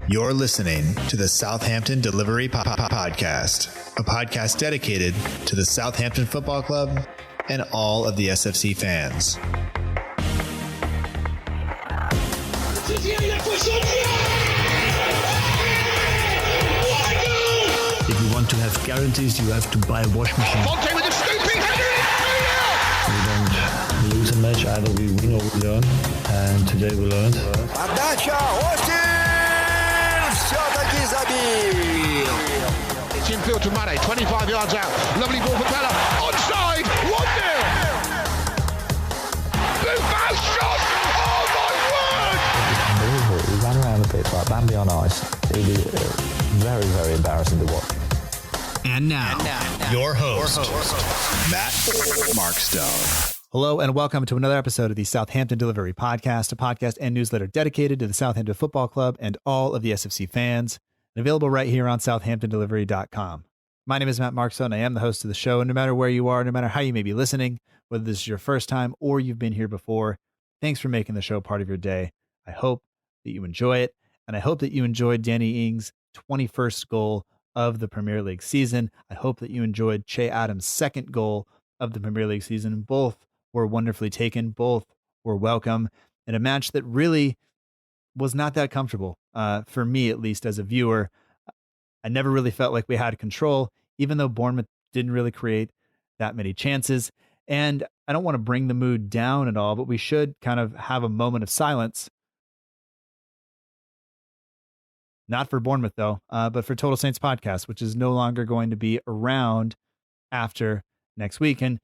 You're listening to the Southampton Delivery Podcast, a podcast dedicated to the Southampton Football Club and all of the SFC fans. If you want to have guarantees, you have to buy a wash machine. Fonte with a scooping header. We don't lose a match, either we win or we learn. And today we learned. Отдача, Остин! Все-таки забил! It's infield to Mane, 25 yards out. Lovely ball for Bella. Onside, 1-0! Buffon shot! Oh my word! Unbelievable. We ran around the pitch like Bambi on ice. It was very, very embarrassing to watch. And now, your host, Matt Markstone. Hello and welcome to another episode of the Southampton Delivery Podcast, a podcast and newsletter dedicated to the Southampton Football Club and all of the SFC fans, and available right here on southamptondelivery.com. My name is Matt Markstone. I am the host of the show, and no matter where you are, no matter how you may be listening, whether this is your first time or you've been here before, thanks for making the show part of your day. I hope that you enjoy it, and I hope that you enjoyed Danny Ings' 21st goal of the Premier League season. I hope that you enjoyed Che Adams' second goal of the Premier League season. Both were wonderfully taken. Both were welcome in a match that really was not that comfortable, for me, at least as a viewer. I never really felt like we had control, even though Bournemouth didn't really create that many chances. And I don't want to bring the mood down at all, but we should kind of have a moment of silence. Not for Bournemouth, though, but for Total Saints Podcast, which is no longer going to be around after next week. And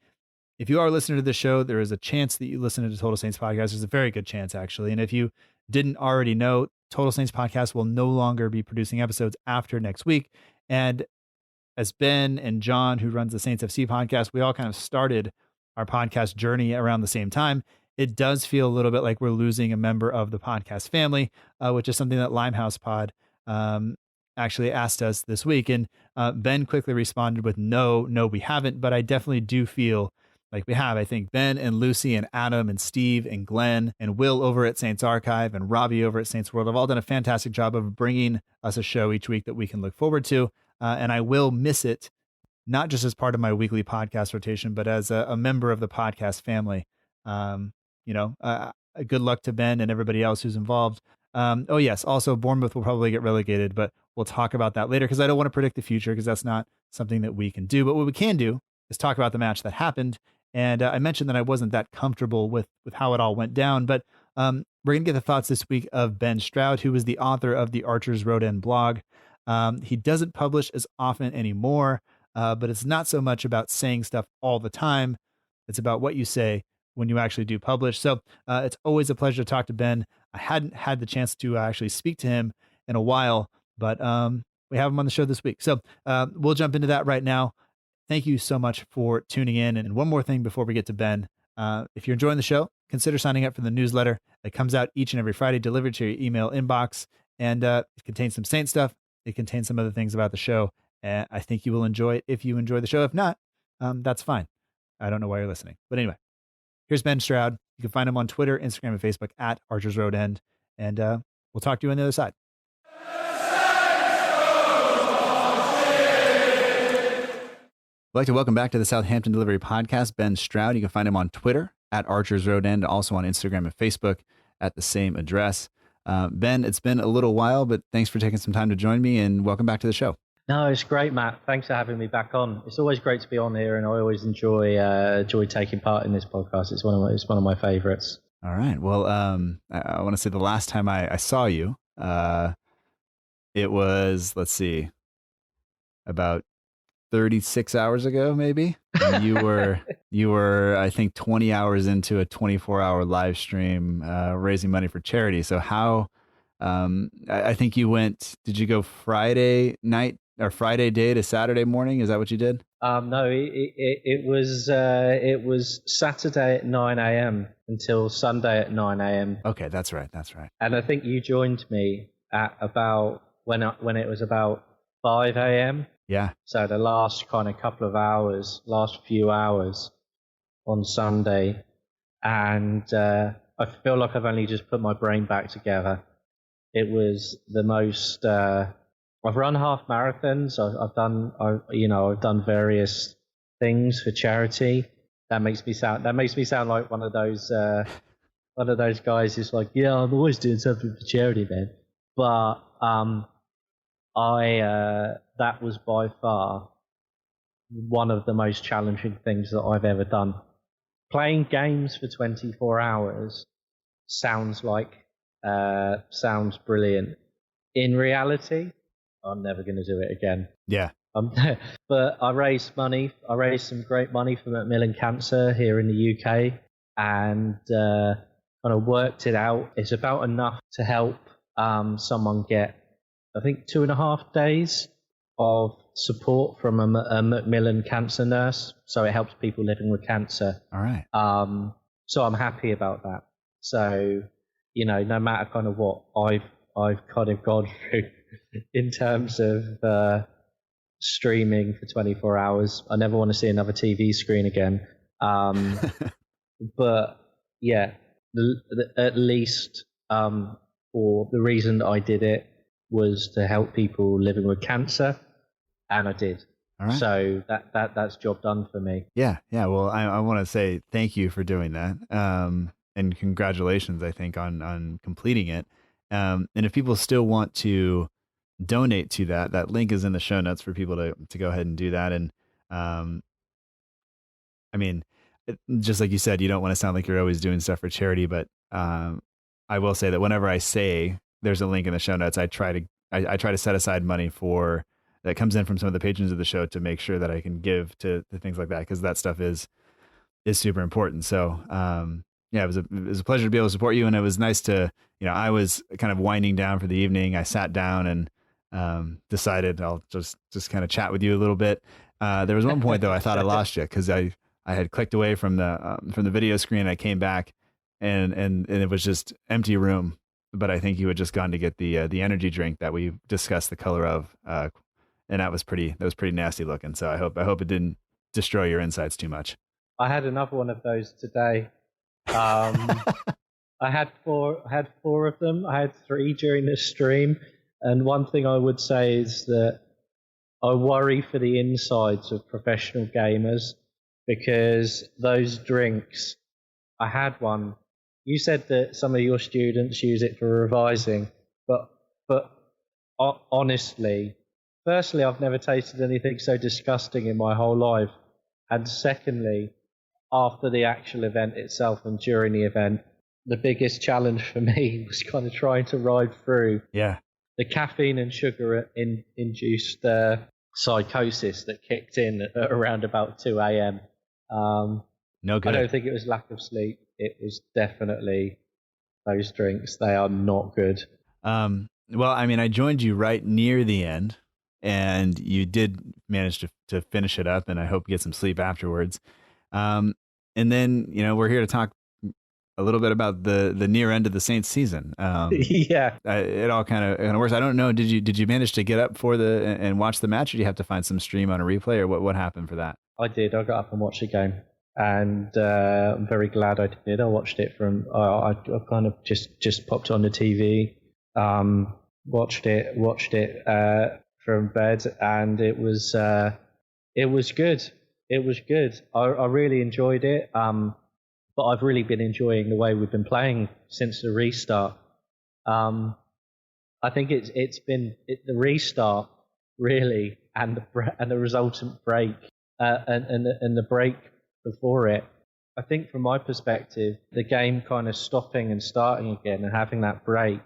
if you are listening to this show, there is a chance that you listen to the Total Saints Podcast. There's a very good chance, actually. And if you didn't already know, Total Saints Podcast will no longer be producing episodes after next week. And as Ben and John, who runs the Saints FC podcast, we all kind of started our podcast journey around the same time. It does feel a little bit like we're losing a member of the podcast family, which is something that Limehouse Pod actually asked us this week. And Ben quickly responded with, no, we haven't. But I definitely do feel like we have. I think Ben and Lucy and Adam and Steve and Glenn and Will over at Saints Archive and Robbie over at Saints World have all done a fantastic job of bringing us a show each week that we can look forward to. And I will miss it, not just as part of my weekly podcast rotation, but as a member of the podcast family. Good luck to Ben and everybody else who's involved. Oh, yes. Also, Bournemouth will probably get relegated, but we'll talk about that later because I don't want to predict the future because that's not something that we can do. But what we can do is talk about the match that happened. And I mentioned that I wasn't that comfortable with how it all went down, but we're going to get the thoughts this week of Ben Stroud, who is the author of the Archers Road End blog. He doesn't publish as often anymore, but it's not so much about saying stuff all the time. It's about what you say when you actually do publish. So it's always a pleasure to talk to Ben. I hadn't had the chance to actually speak to him in a while, but we have him on the show this week. So we'll jump into that right now. Thank you so much for tuning in. And one more thing before we get to Ben. If you're enjoying the show, consider signing up for the newsletter that comes out each and every Friday, delivered to your email inbox. And it contains some Saint stuff. It contains some other things about the show. And I think you will enjoy it if you enjoy the show. If not, that's fine. I don't know why you're listening. But anyway, here's Ben Stroud. You can find him on Twitter, Instagram, and Facebook at Archers Road End. And we'll talk to you on the other side. I'd like to welcome back to the Southampton Delivery Podcast, Ben Stroud. You can find him on Twitter at Archers Road End, also on Instagram and Facebook at the same address. Ben, it's been a little while, but thanks for taking some time to join me and welcome back to the show. No, it's great, Matt. Thanks for having me back on. It's always great to be on here, and I always enjoy taking part in this podcast. It's one of my favorites. All right. Well, I want to say the last time I saw you, it was, let's see, about 36 hours ago, maybe. And you were, I think, 20 hours into a 24-hour live stream raising money for charity. So how, I think you went, did you go Friday night or Friday day to Saturday morning? Is that what you did? No, it was Saturday at 9 a.m. until Sunday at 9 a.m. Okay, that's right. And I think you joined me at about when it was about 5 a.m. Yeah. So the last few hours on Sunday, and I feel like I've only just put my brain back together. It was the most. I've run half marathons. I've done various things for charity. That makes me sound like one of those guys who's like, yeah, I'm always doing something for charity, man. But that was by far one of the most challenging things that I've ever done. Playing games for 24 hours sounds brilliant. In reality, I'm never going to do it again. Yeah. But I raised some great money for Macmillan Cancer here in the UK, and kind of worked it out. It's about enough to help someone get, I think, 2.5 days of support from a Macmillan cancer nurse. So it helps people living with cancer. All right. So I'm happy about that. So, no matter kind of what I've kind of gone through in terms of streaming for 24 hours, I never want to see another TV screen again. But yeah, at least or the reason that I did it was to help people living with cancer, and I did. All right. So that's job done for me. Yeah. Well, I want to say thank you for doing that, and congratulations, I think, on completing it. And if people still want to donate to that link is in the show notes for people to go ahead and do that. And I mean, just like you said, you don't want to sound like you're always doing stuff for charity, but I will say that whenever I say there's a link in the show notes, I try to set aside money that comes in from some of the patrons of the show to make sure that I can give to things like that, because that stuff is super important. So yeah, it was a pleasure to be able to support you, and it was nice to, I was kind of winding down for the evening. I sat down and decided I'll just kind of chat with you a little bit. There was one point though I thought I lost you, because I had clicked away from the video screen. I came back and it was just empty room. But I think you had just gone to get the energy drink that we discussed the color of, and that was pretty nasty looking. So I hope it didn't destroy your insides too much. I had another one of those today. I had four of them. I had 3 during this stream, and one thing I would say is that I worry for the insides of professional gamers, because those drinks. I had one. You said that some of your students use it for revising, but honestly, firstly, I've never tasted anything so disgusting in my whole life, and secondly, after the actual event itself and during the event, the biggest challenge for me was kind of trying to ride through the caffeine and sugar induced psychosis that kicked in at around about 2 a.m. No good. I don't think it was lack of sleep. It was definitely those drinks. They are not good. Well, I mean, I joined you right near the end, and you did manage to finish it up, and I hope you get some sleep afterwards. And then, we're here to talk a little bit about the near end of the Saints season. Yeah. It all kind of works. I don't know. Did you manage to get up and watch the match, or did you have to find some stream on a replay, or what happened for that? I did. I got up and watched the game, and I'm very glad I did. I watched it from. I kind of just popped on the TV, watched it from bed, and it was good. It was good. I really enjoyed it. But I've really been enjoying the way we've been playing since the restart. I think it's been the restart really, and the resultant break, and the break before it. I think from my perspective, the game kind of stopping and starting again and having that break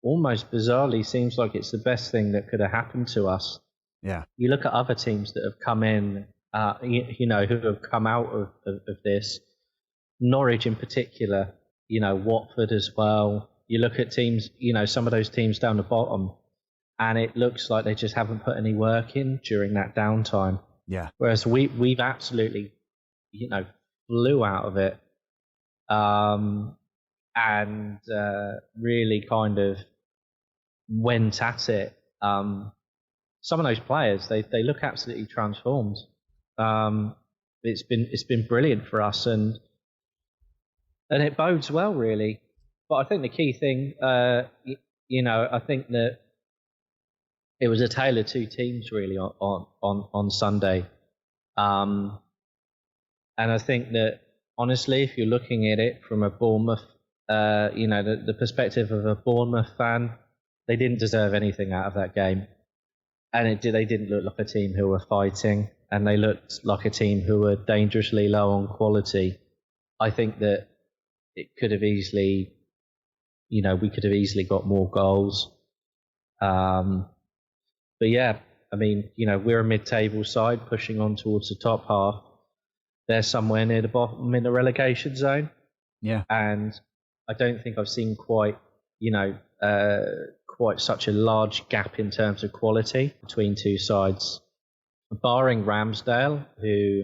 almost bizarrely seems like it's the best thing that could have happened to us. Yeah. You look at other teams that have come in, who have come out of this. Norwich in particular, Watford as well. You look at teams, some of those teams down the bottom, and it looks like they just haven't put any work in during that downtime. Yeah. Whereas we've absolutely, flew out of it, and really kind of went at it. Some of those players, they look absolutely transformed. It's been brilliant for us, and it bodes well, really. But I think the key thing, I think that it was a tale of two teams really on Sunday. And I think that honestly, if you're looking at it from a Bournemouth, the perspective of a Bournemouth fan, they didn't deserve anything out of that game. And they didn't look like a team who were fighting, and they looked like a team who were dangerously low on quality. I think that it could have easily, we could have easily got more goals. But yeah, I mean, we're a mid-table side pushing on towards the top half. They're somewhere near the bottom in the relegation zone. Yeah. And I don't think I've seen quite such a large gap in terms of quality between two sides, barring Ramsdale, who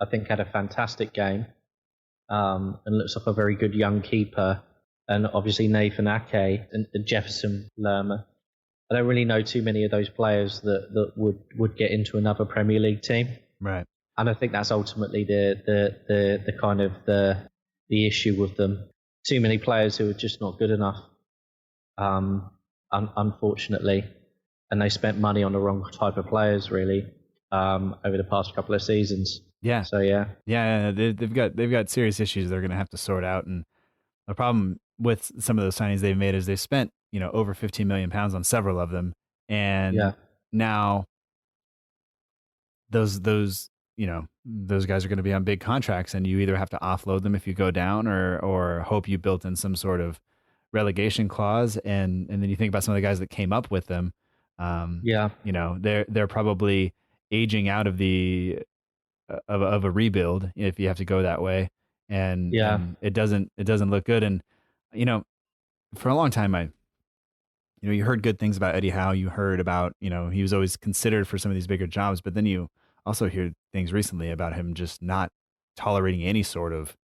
I think had a fantastic game and looks like a very good young keeper, and obviously Nathan Ake and Jefferson Lerma. I don't really know too many of those players that would get into another Premier League team. Right. And I think that's ultimately the kind of the issue with them. Too many players who are just not good enough. Unfortunately, and they spent money on the wrong type of players really over the past couple of seasons. Yeah. So yeah. They've got serious issues they're going to have to sort out, and the problem with some of those signings they've made is they've spent over £15 million on several of them, and now those guys are going to be on big contracts, and you either have to offload them if you go down, or hope you built in some sort of relegation clause, and then you think about some of the guys that came up with them. They're probably aging out of the of a rebuild if you have to go that way, and it doesn't look good. And for a long time, you heard good things about Eddie Howe. You heard about he was always considered for some of these bigger jobs, but then you also hear things recently about him just not tolerating any sort of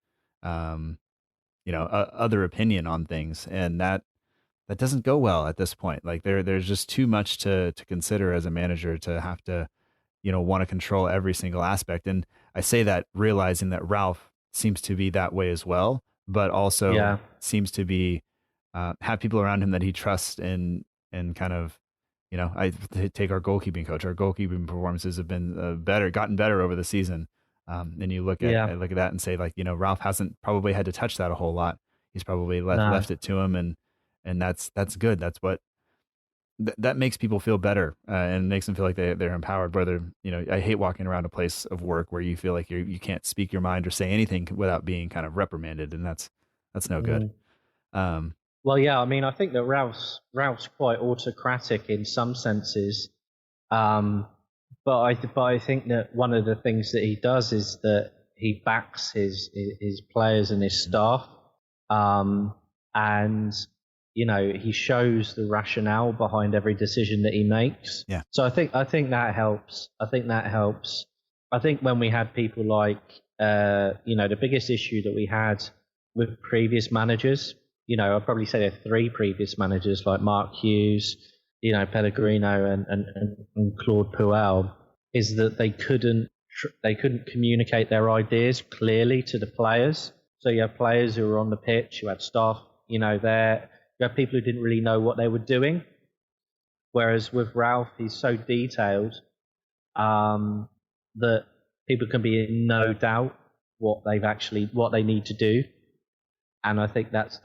other opinion on things, and that doesn't go well at this point. Like there's just too much to consider as a manager to have to want to control every single aspect. And I say that realizing that Ralph seems to be that way as well, but also seems to be have people around him that he trusts, and kind of I take our goalkeeping coach. Our goalkeeping performances have been gotten better over the season. And you look at that and say, like, Ralph hasn't probably had to touch that a whole lot. He's probably left it to him, and that's good. That's what that makes people feel better, and makes them feel like they're empowered. Whether I hate walking around a place of work where you feel like you can't speak your mind or say anything without being kind of reprimanded, and that's no good. Well, yeah, I mean, I think that Ralph's quite autocratic in some senses. But I think that one of the things that he does is that he backs his players and his staff, and he shows the rationale behind every decision that he makes. Yeah. So I think that helps. I think when we had people like the biggest issue that we had with previous managers, I'd probably say there are three previous managers like Mark Hughes, Pellegrino and Claude Puel, is that they couldn't communicate their ideas clearly to the players. So you have players who were on the pitch, you had staff, there. You have people who didn't really know what they were doing. Whereas with Ralph, he's so detailed that people can be in no doubt what they need to do. And I think that's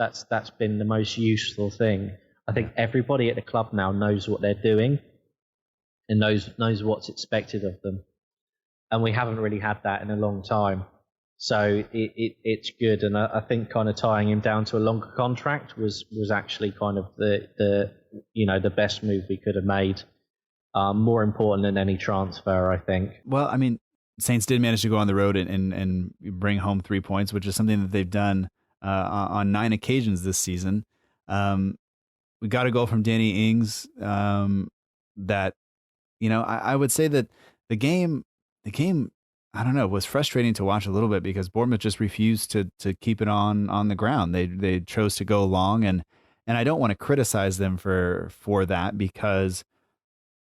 been the most useful thing. I think everybody at the club now knows what they're doing and knows what's expected of them. And we haven't really had that in a long time. So it's good. And I think kind of tying him down to a longer contract was actually kind of the best move we could have made. More important than any transfer, I think. Well, I mean, Saints did manage to go on the road and bring home 3 points, which is something that they've done on 9 occasions this season. We got a goal from Danny Ings that, I would say that the game, I don't know, was frustrating to watch a little bit because Bournemouth just refused to keep it on the ground. They chose to go long, and I don't want to criticize them for that, because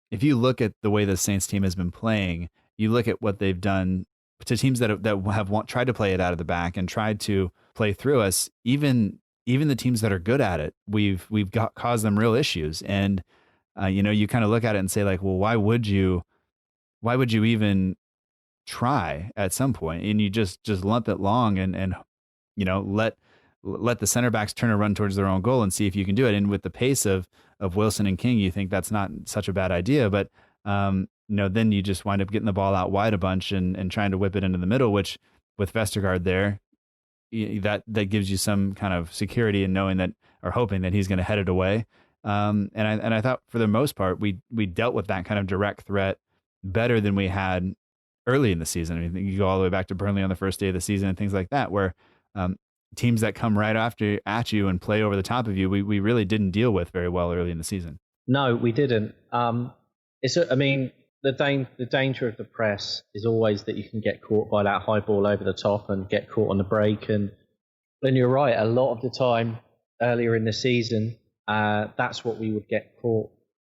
if you look at the way the Saints team has been playing, you look at what they've done to teams that have tried to play it out of the back and tried to play through us. Even even the teams that are good at it, we've caused them real issues. And you kind of look at it and say like, well, why would you even try at some point? And you just lump it long and let the center backs turn a run towards their own goal and see if you can do it. And with the pace of Wilson and King, you think that's not such a bad idea, but then you just wind up getting the ball out wide a bunch and trying to whip it into the middle, which with Vestergaard there, that gives you some kind of security in knowing that, or hoping that he's going to head it away. And I thought for the most part, we dealt with that kind of direct threat better than we had early in the season. I mean, you go all the way back to Burnley on the first day of the season and things like that, where teams that come right after at you and play over the top of you, we really didn't deal with very well early in the season. No, we didn't. The danger of the press is always that you can get caught by that high ball over the top and get caught on the break. And you're right, a lot of the time earlier in the season, that's what we would get caught.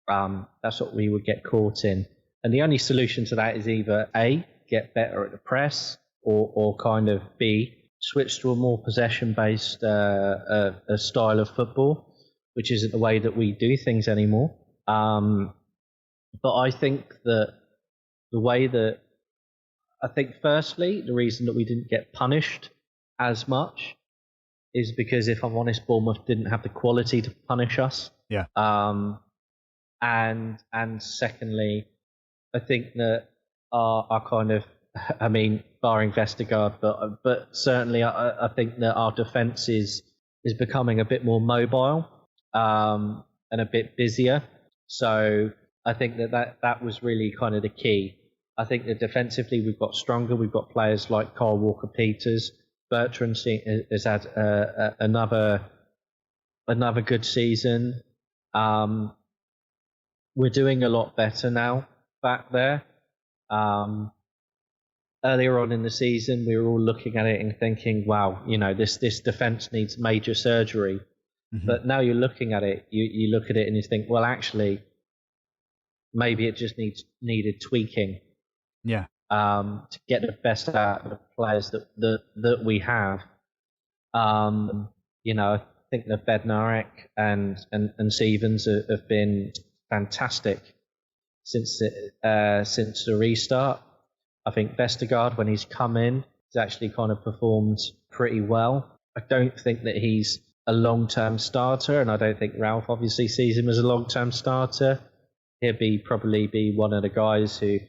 That's what we would get caught in. And the only solution to that is either A, get better at the press, or kind of B, switch to a more possession-based a style of football, which isn't the way that we do things anymore. But I think that firstly, the reason that we didn't get punished as much is because, if I'm honest, Bournemouth didn't have the quality to punish us. Yeah. And secondly, I think that our kind of, barring Vestergaard, but certainly I think that our defence is becoming a bit more mobile and a bit busier. So I think that was really kind of the key. I think that defensively we've got stronger. We've got players like Kyle Walker-Peters. Bertrand has had another good season. We're doing a lot better now back there. Earlier on in the season, we were all looking at it and thinking, wow, this defence needs major surgery. Mm-hmm. But now you're looking at it, you look at it and you think, well, actually, maybe it just needed tweaking. Yeah. To get the best out of the players that we have. I think that Bednarek and Stevens have been fantastic since the restart. I think Vestergaard, when he's come in, has actually kind of performed pretty well. I don't think that he's a long-term starter, and I don't think Ralph obviously sees him as a long-term starter. He'll probably be one of the guys who,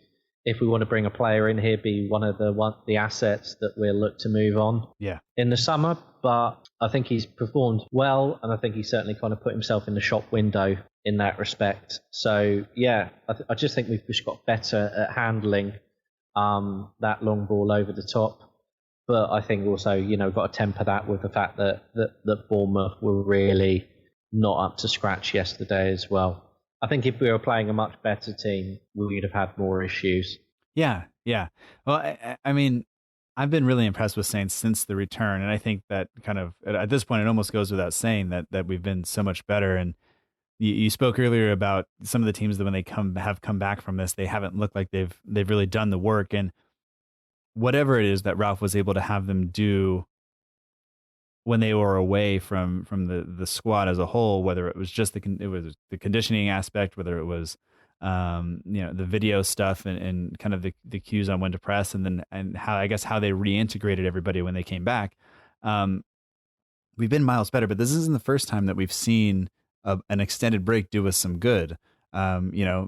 if we want to bring a player in, he'll be one of the assets that we'll look to move on in the summer. But I think he's performed well, and I think he's certainly kind of put himself in the shop window in that respect. So, yeah, I just think we've just got better at handling that long ball over the top. But I think also, got to temper that with the fact that Bournemouth were really not up to scratch yesterday as well. I think if we were playing a much better team, we'd have had more issues. Yeah. Well, I mean, I've been really impressed with Saints since the return, and I think that kind of at this point it almost goes without saying that we've been so much better. And you spoke earlier about some of the teams that when they have come back from this, they haven't looked like they've really done the work. And whatever it is that Ralph was able to have them do when they were away from the squad as a whole, whether it was just the conditioning aspect, whether it was the video stuff and kind of the cues on when to press, and how they reintegrated everybody when they came back. We've been miles better, but this isn't the first time that we've seen an extended break do us some good.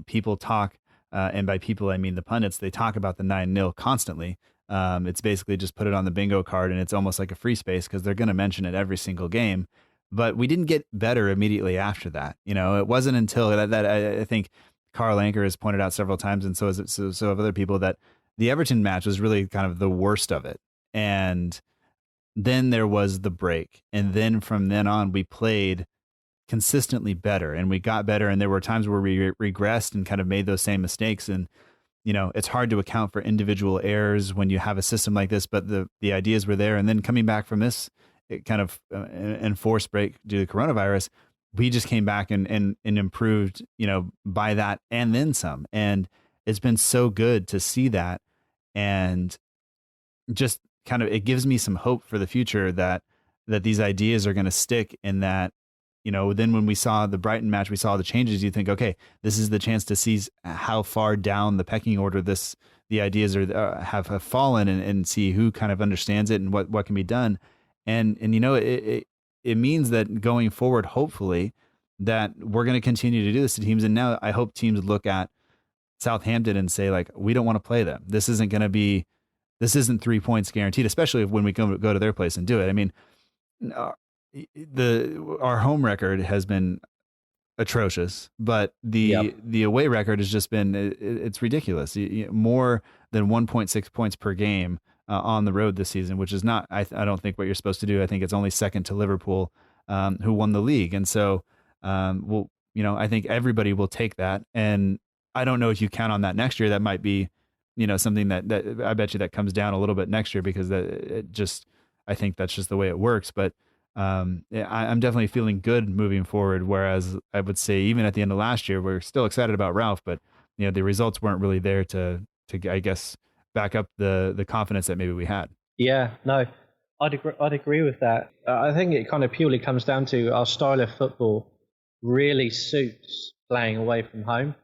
People talk, and by people I mean the pundits, they talk about the 9-0 constantly. It's basically just put it on the bingo card, and it's almost like a free space because they're going to mention it every single game. But we didn't get better immediately after that. It wasn't until that I think Carl Anker has pointed out several times, and so have other people, that the Everton match was really kind of the worst of it. And then there was the break, and then from then on we played consistently better, and we got better. And there were times where we regressed and kind of made those same mistakes. And it's hard to account for individual errors when you have a system like this, but the ideas were there. And then coming back from this kind of enforced break due to coronavirus, we just came back and improved, by that and then some. And it's been so good to see that. And just kind of, it gives me some hope for the future that that these ideas are going to stick, and that, then when we saw the Brighton match, we saw the changes. You think, okay, this is the chance to see how far down the pecking order the ideas have fallen, and see who kind of understands it and what can be done. And it means that going forward, hopefully, that we're going to continue to do this to teams. And now I hope teams look at Southampton and say, like, we don't want to play them. This isn't 3 points guaranteed, especially when we go to their place and do it. I mean, our home record has been atrocious, but the away record has just been, it's ridiculous. More than 1.6 points per game on the road this season, which is not, I don't think, what you're supposed to do. I think it's only second to Liverpool, who won the league. And so, I think everybody will take that. And I don't know if you count on that next year. That might be, something that I bet you that comes down a little bit next year, because I think that's just the way it works. But I'm definitely feeling good moving forward. Whereas I would say even at the end of last year, we're still excited about Ralph, but the results weren't really there to I guess back up the confidence that maybe we had. Yeah, no, I'd agree with that. I think it kind of purely comes down to our style of football really suits playing away from home.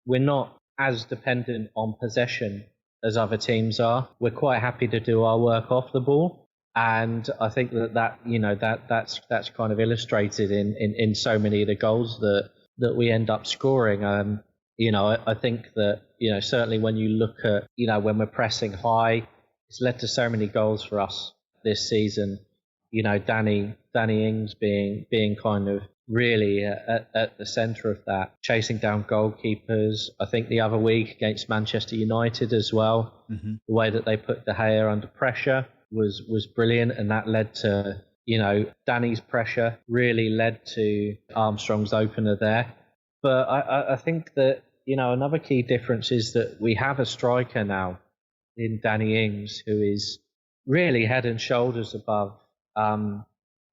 We're not as dependent on possession as other teams are. We're quite happy to do our work off the ball. And I think that's kind of illustrated in so many of the goals that we end up scoring. I think that, certainly when you look at, when we're pressing high, it's led to so many goals for us this season. Danny Ings being kind of really at the centre of that, chasing down goalkeepers. I think the other week against Manchester United as well, the way that they put De Gea under pressure was brilliant, and that led to, Danny's pressure really led to Armstrong's opener there. But I think that, another key difference is that we have a striker now in Danny Ings who is really head and shoulders above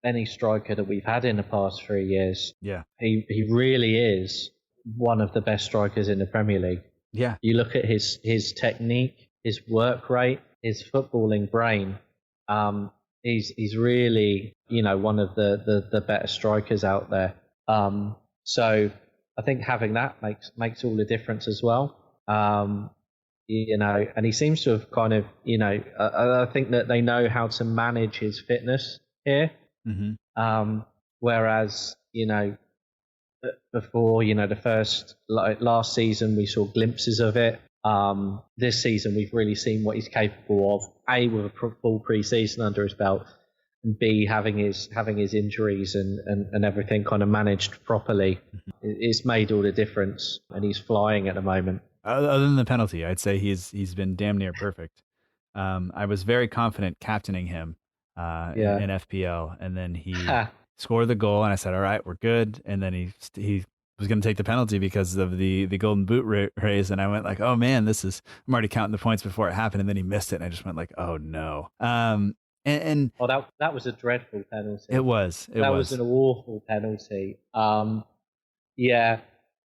any striker that we've had in the past 3 years. Yeah. He really is one of the best strikers in the Premier League. Yeah. You look at his technique, his work rate, his footballing brain. He's really, one of the better strikers out there. So I think having that makes all the difference as well. And he seems to have kind of, I think that they know how to manage his fitness here. Whereas, before, the first, last season, we saw glimpses of it. This season, we've really seen what he's capable of. A, with a full pre-season under his belt, and B, having his injuries and everything kind of managed properly. It's made all the difference, and he's flying at the moment. Other than the penalty, I'd say he's been damn near perfect. I was very confident captaining him in FPL, and then he scored the goal, and I said, all right, we're good. And then he was going to take the penalty because of the golden boot race, and I went like, oh man, I'm already counting the points before it happened, and then he missed it, and I just went like, oh no. And that was a dreadful penalty. It was. That was an awful penalty. Yeah.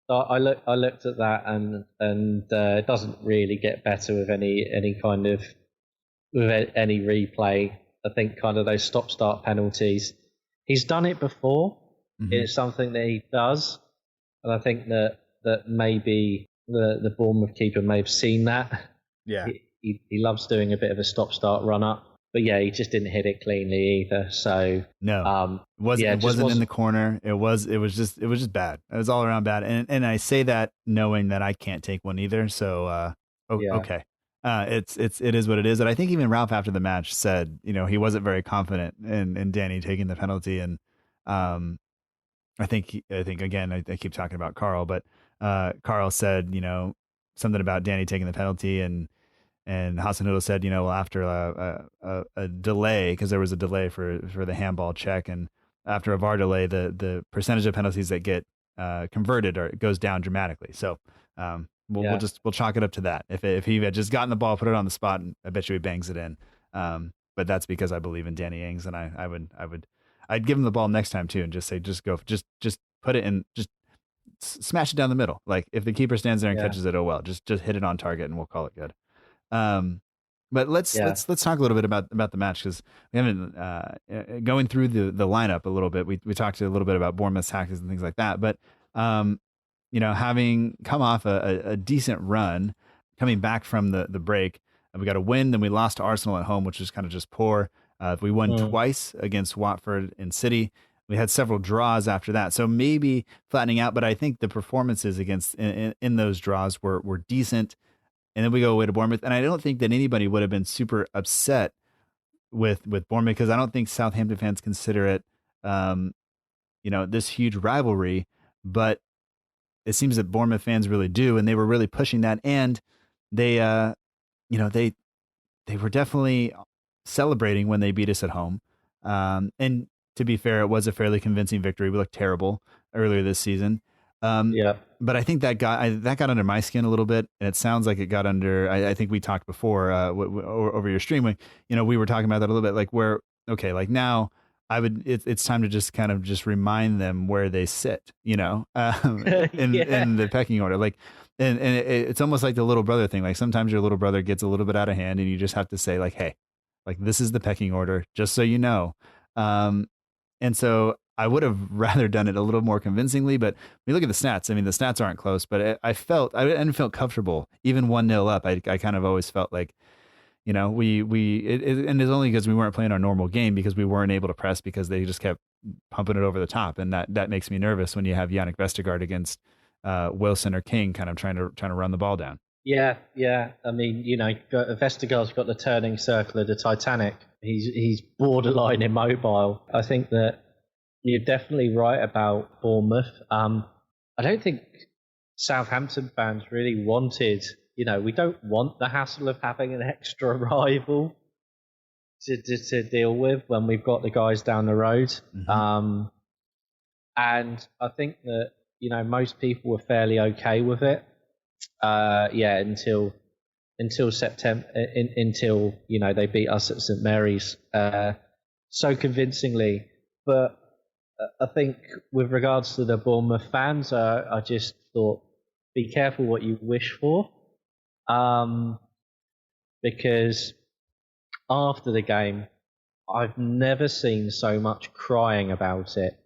So I looked at that, and it doesn't really get better with any kind of with any replay. I think kind of those stop-start penalties. He's done it before. It's something that he does, and I think that maybe the Bournemouth keeper may have seen that. Yeah, he loves doing a bit of a stop-start run-up. But yeah, he just didn't hit it cleanly either. So no, it wasn't in the corner. It was just bad. It was all around bad. And I say that knowing that I can't take one either. So okay, it is what it is. And I think even Ralph after the match said, he wasn't very confident in Danny taking the penalty. And I think again, I keep talking about Carl, but Carl said something about Danny taking the penalty, and Hasenhüttl said, after a delay, because there was a delay for the handball check, and after a VAR delay, the percentage of penalties that get converted goes down dramatically. So we'll chalk it up to that. If he had just gotten the ball, put it on the spot, I bet you he bangs it in. But that's because I believe in Danny Ings, and I'd give him the ball next time too, and just say, just go, just put it in, just smash it down the middle. Like if the keeper stands there and catches it, oh well, just hit it on target, and we'll call it good. But let's talk a little bit about the match, because we haven't going through the lineup a little bit. We talked a little bit about Bournemouth's tactics and things like that. But having come off a decent run, coming back from the break, and we got a win. Then we lost to Arsenal at home, which was kind of just poor. We won twice against Watford and City. We had several draws after that, so maybe flattening out. But I think the performances in those draws were decent. And then we go away to Bournemouth, and I don't think that anybody would have been super upset with Bournemouth, because I don't think Southampton fans consider it, this huge rivalry. But it seems that Bournemouth fans really do, and they were really pushing that, and they were definitely celebrating when they beat us at home. And to be fair, it was a fairly convincing victory. We looked terrible earlier this season. But I think that got under my skin a little bit, and it sounds like it got under. I think we talked before over your stream when we were talking about that a little bit. Like now it's time to just kind of just remind them where they sit, in the pecking order. Like, and it's almost like the little brother thing. Like sometimes your little brother gets a little bit out of hand, and you just have to say like, hey, like this is the pecking order, just so you know. And so I would have rather done it a little more convincingly, but when you look at the stats, I mean, the stats aren't close, but I didn't feel comfortable. Even 1-0 up, I kind of always felt like, and it's only because we weren't playing our normal game, because we weren't able to press, because they just kept pumping it over the top. And that makes me nervous when you have Yannick Vestergaard against Wilson or King kind of trying to run the ball down. Yeah. I mean, Vestergaard's got the turning circle of the Titanic. He's borderline immobile. I think that you're definitely right about Bournemouth. I don't think Southampton fans really wanted, we don't want the hassle of having an extra rival to deal with when we've got the guys down the road. Mm-hmm. And I think that, most people were fairly okay with it. Until September, until they beat us at St Mary's so convincingly. But I think with regards to the Bournemouth fans, I just thought, be careful what you wish for, because after the game, I've never seen so much crying about it.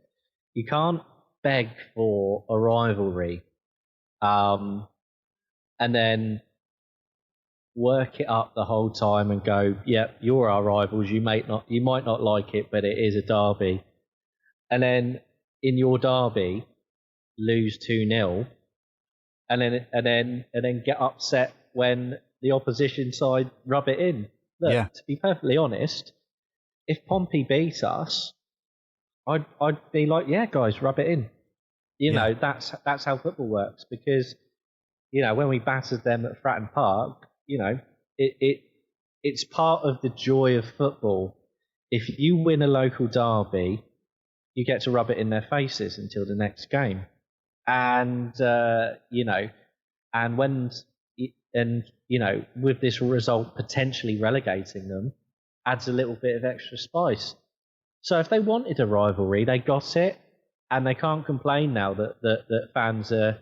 You can't beg for a rivalry, and then work it up the whole time and go, yep, you're our rivals. You might not like it, but it is a derby. And then in your derby, lose 2-0, and then get upset when the opposition side rub it in. Look, to be perfectly honest, if Pompey beat us, I'd be like, yeah, guys, rub it in. That's how football works, because when we battered them at Fratton Park, it's part of the joy of football. If you win a local derby, you get to rub it in their faces until the next game. And, with this result potentially relegating them, adds a little bit of extra spice. So if they wanted a rivalry, they got it, and they can't complain now that fans are,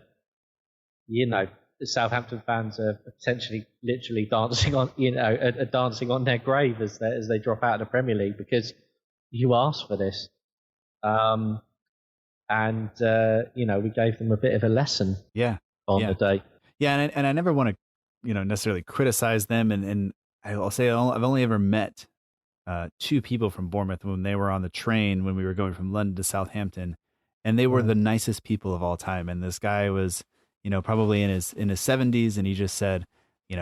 the Southampton fans are potentially literally dancing on, dancing on their grave as they drop out of the Premier League, because you asked for this. We gave them a bit of a lesson. On the day. Yeah, and I never want to, necessarily criticize them. And I'll say I've only ever met two people from Bournemouth when they were on the train when we were going from London to Southampton, and they were the nicest people of all time. And this guy was, probably in his 70s, and he just said, he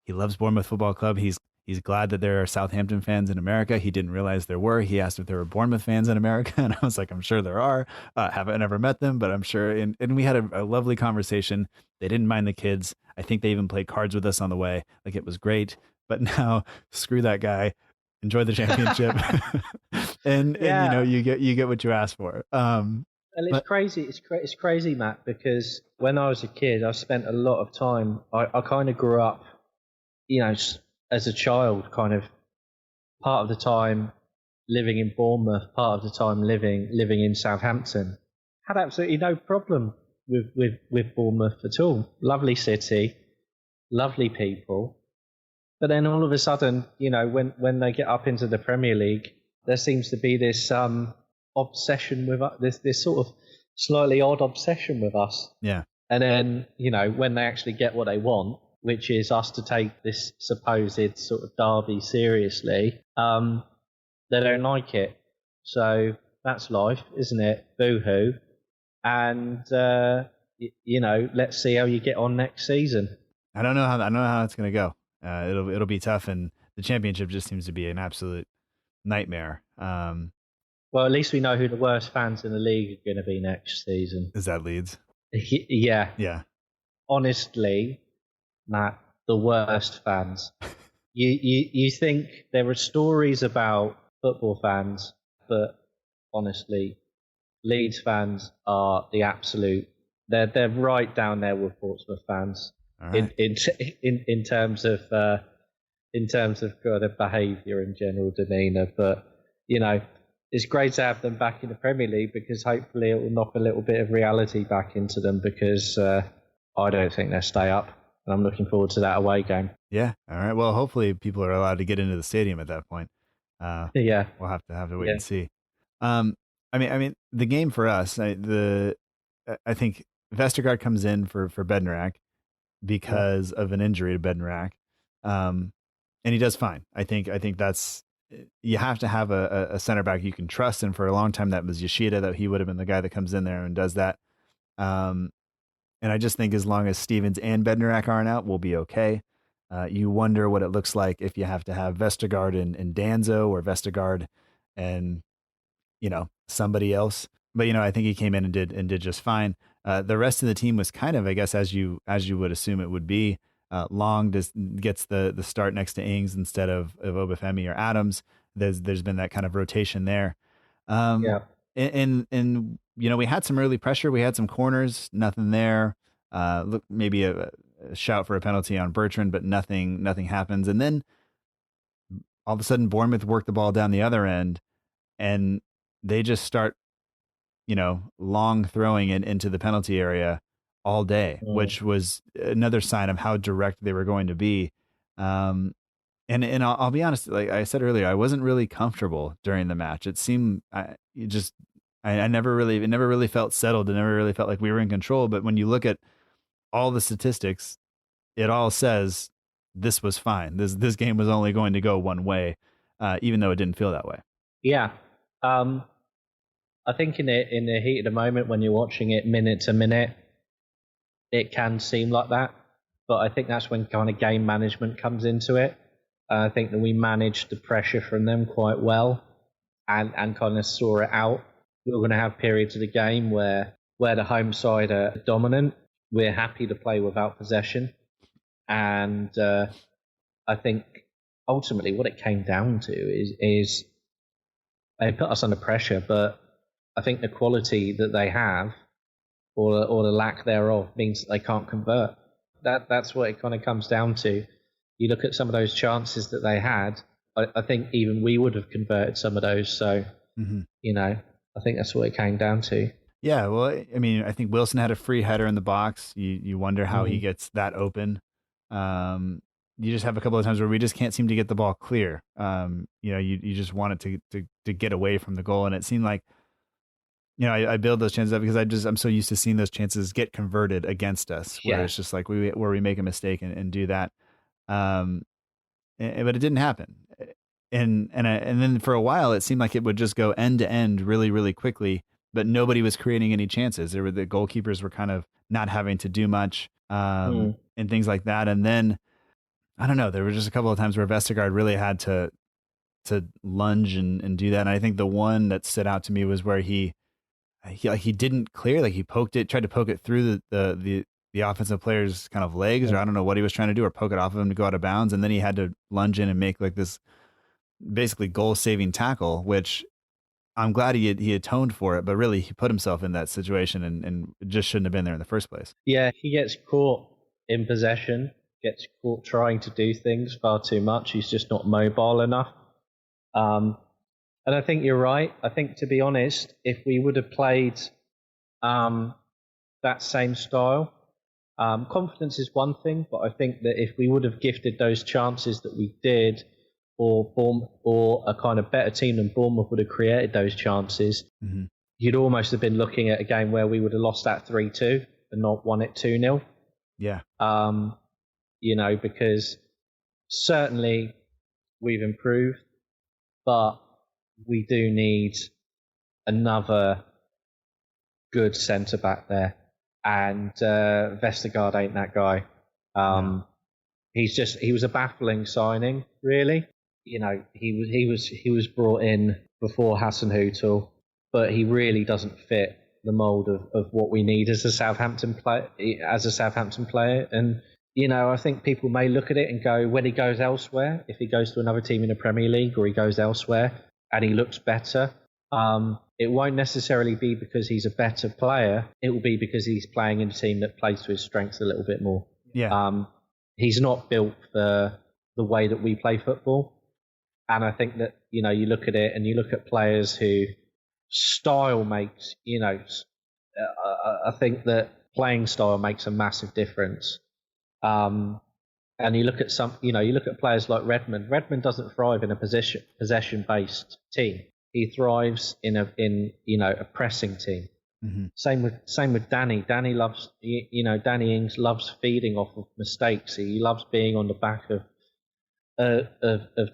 loves Bournemouth Football Club. He's glad that there are Southampton fans in America. He didn't realize there were. He asked if there were Bournemouth fans in America, and I was like, I'm sure there are. Haven't ever met them, but I'm sure. And we had a lovely conversation. They didn't mind the kids. I think they even played cards with us on the way. Like, it was great. But now, screw that guy. Enjoy the championship, and you get what you asked for. And it's crazy. It's crazy, Matt, because when I was a kid, I spent a lot of time. I kind of grew up, as a child, kind of part of the time living in Bournemouth, part of the time living in Southampton. Had absolutely no problem with Bournemouth at all. Lovely city, lovely people. But then all of a sudden, when they get up into the Premier League, there seems to be this obsession with this sort of slightly odd obsession with us. Yeah. And then, when they actually get what they want, which is us to take this supposed sort of derby seriously, they don't like it. So that's life, isn't it? Boo-hoo. And, let's see how you get on next season. I don't know how it's going to go. It'll be tough, and the championship just seems to be an absolute nightmare. Well, at least we know who the worst fans in the league are going to be next season. Is that Leeds? Yeah. Yeah. Honestly, Matt, the worst fans. You think there are stories about football fans, but honestly, Leeds fans are the absolute. They're right down there with Portsmouth fans. Right. In terms of kind of behaviour and general demeanour, but it's great to have them back in the Premier League because hopefully it will knock a little bit of reality back into them because I don't think they'll stay up, and I'm looking forward to that away game. Yeah. All right. Well, hopefully people are allowed to get into the stadium at that point. Yeah. We'll have to wait and see. I mean, the game for us, I think Vestergaard comes in for Bednarak because of an injury to Bednarak, and he does fine. I think that's, you have to have a center back you can trust, and for a long time that was Yoshida, that he would have been the guy that comes in there and does that. And I just think as long as Stevens and Bednarak aren't out, we'll be okay. You wonder what it looks like if you have to have Vestergaard and Danzo, or Vestergaard and somebody else. But I think he came in and did just fine. The rest of the team was kind of, I guess, as you would assume it would be. Long gets the start next to Ings instead of Obafemi or Adams. There's been that kind of rotation there. Yeah. And we had some early pressure. We had some corners, nothing there. Look, maybe a shout for a penalty on Bertrand, but nothing happens. And then all of a sudden Bournemouth worked the ball down the other end, and they just start, long throwing it into the penalty area all day, which was another sign of how direct they were going to be. And I'll be honest, like I said earlier, I wasn't really comfortable during the match. It seemed, I never really felt settled. It never really felt like we were in control. But when you look at all the statistics, it all says this was fine. This game was only going to go one way, even though it didn't feel that way. Yeah. I think in the heat of the moment, when you're watching it minute to minute, it can seem like that. But I think that's when kind of game management comes into it. I think that we managed the pressure from them quite well and kind of saw it out. We're going to have periods of the game where the home side are dominant. We're happy to play without possession. And I think ultimately what it came down to is they put us under pressure, but I think the quality that they have or the lack thereof means that they can't convert. That's what it kind of comes down to. You look at some of those chances that they had, I think even we would have converted some of those. So, I think that's what it came down to. Yeah, well, I mean, I think Wilson had a free header in the box. You wonder how he gets that open. You just have a couple of times where we just can't seem to get the ball clear. You just want it to get away from the goal, and it seemed like, I build those chances up because I'm so used to seeing those chances get converted against us, where it's just like where we make a mistake and do that. But it didn't happen. And then for a while, it seemed like it would just go end to end really, really quickly, but nobody was creating any chances. The goalkeepers were kind of not having to do much, and things like that. And then, I don't know, there were just a couple of times where Vestergaard really had to lunge and do that. And I think the one that stood out to me was where he didn't clear, like he tried to poke it through the offensive player's kind of legs, or I don't know what he was trying to do, or poke it off of him to go out of bounds. And then he had to lunge in and make like this basically goal-saving tackle, which I'm glad he atoned for it, but really he put himself in that situation and just shouldn't have been there in the first place. Yeah, he gets caught in possession, gets caught trying to do things far too much. He's just not mobile enough. And I think you're right. I think, to be honest, if we would have played that same style, Confidence is one thing, but I think that if we would have gifted those chances that we did, or a kind of better team than Bournemouth would have created those chances, you'd almost have been looking at a game where we would have lost that 3-2 and not won it 2-0. Yeah. Because certainly we've improved, but we do need another good centre back there, and Vestergaard ain't that guy. He was a baffling signing, really. He was brought in before Hasenhüttl, but he really doesn't fit the mould of what we need as a Southampton player. And I think people may look at it and go, when he goes elsewhere, if he goes to another team in the Premier League or he goes elsewhere and he looks better, it won't necessarily be because he's a better player. It will be because he's playing in a team that plays to his strengths a little bit more. Yeah. He's not built for the way that we play football. And I think that, you look at it and you look at players who style makes, I think that playing style makes a massive difference. And you look at players like Redmond. Redmond doesn't thrive in a possession-based team. He thrives in a pressing team. Mm-hmm. Same with Danny. Danny loves, Danny Ings loves feeding off of mistakes. He loves being on the back of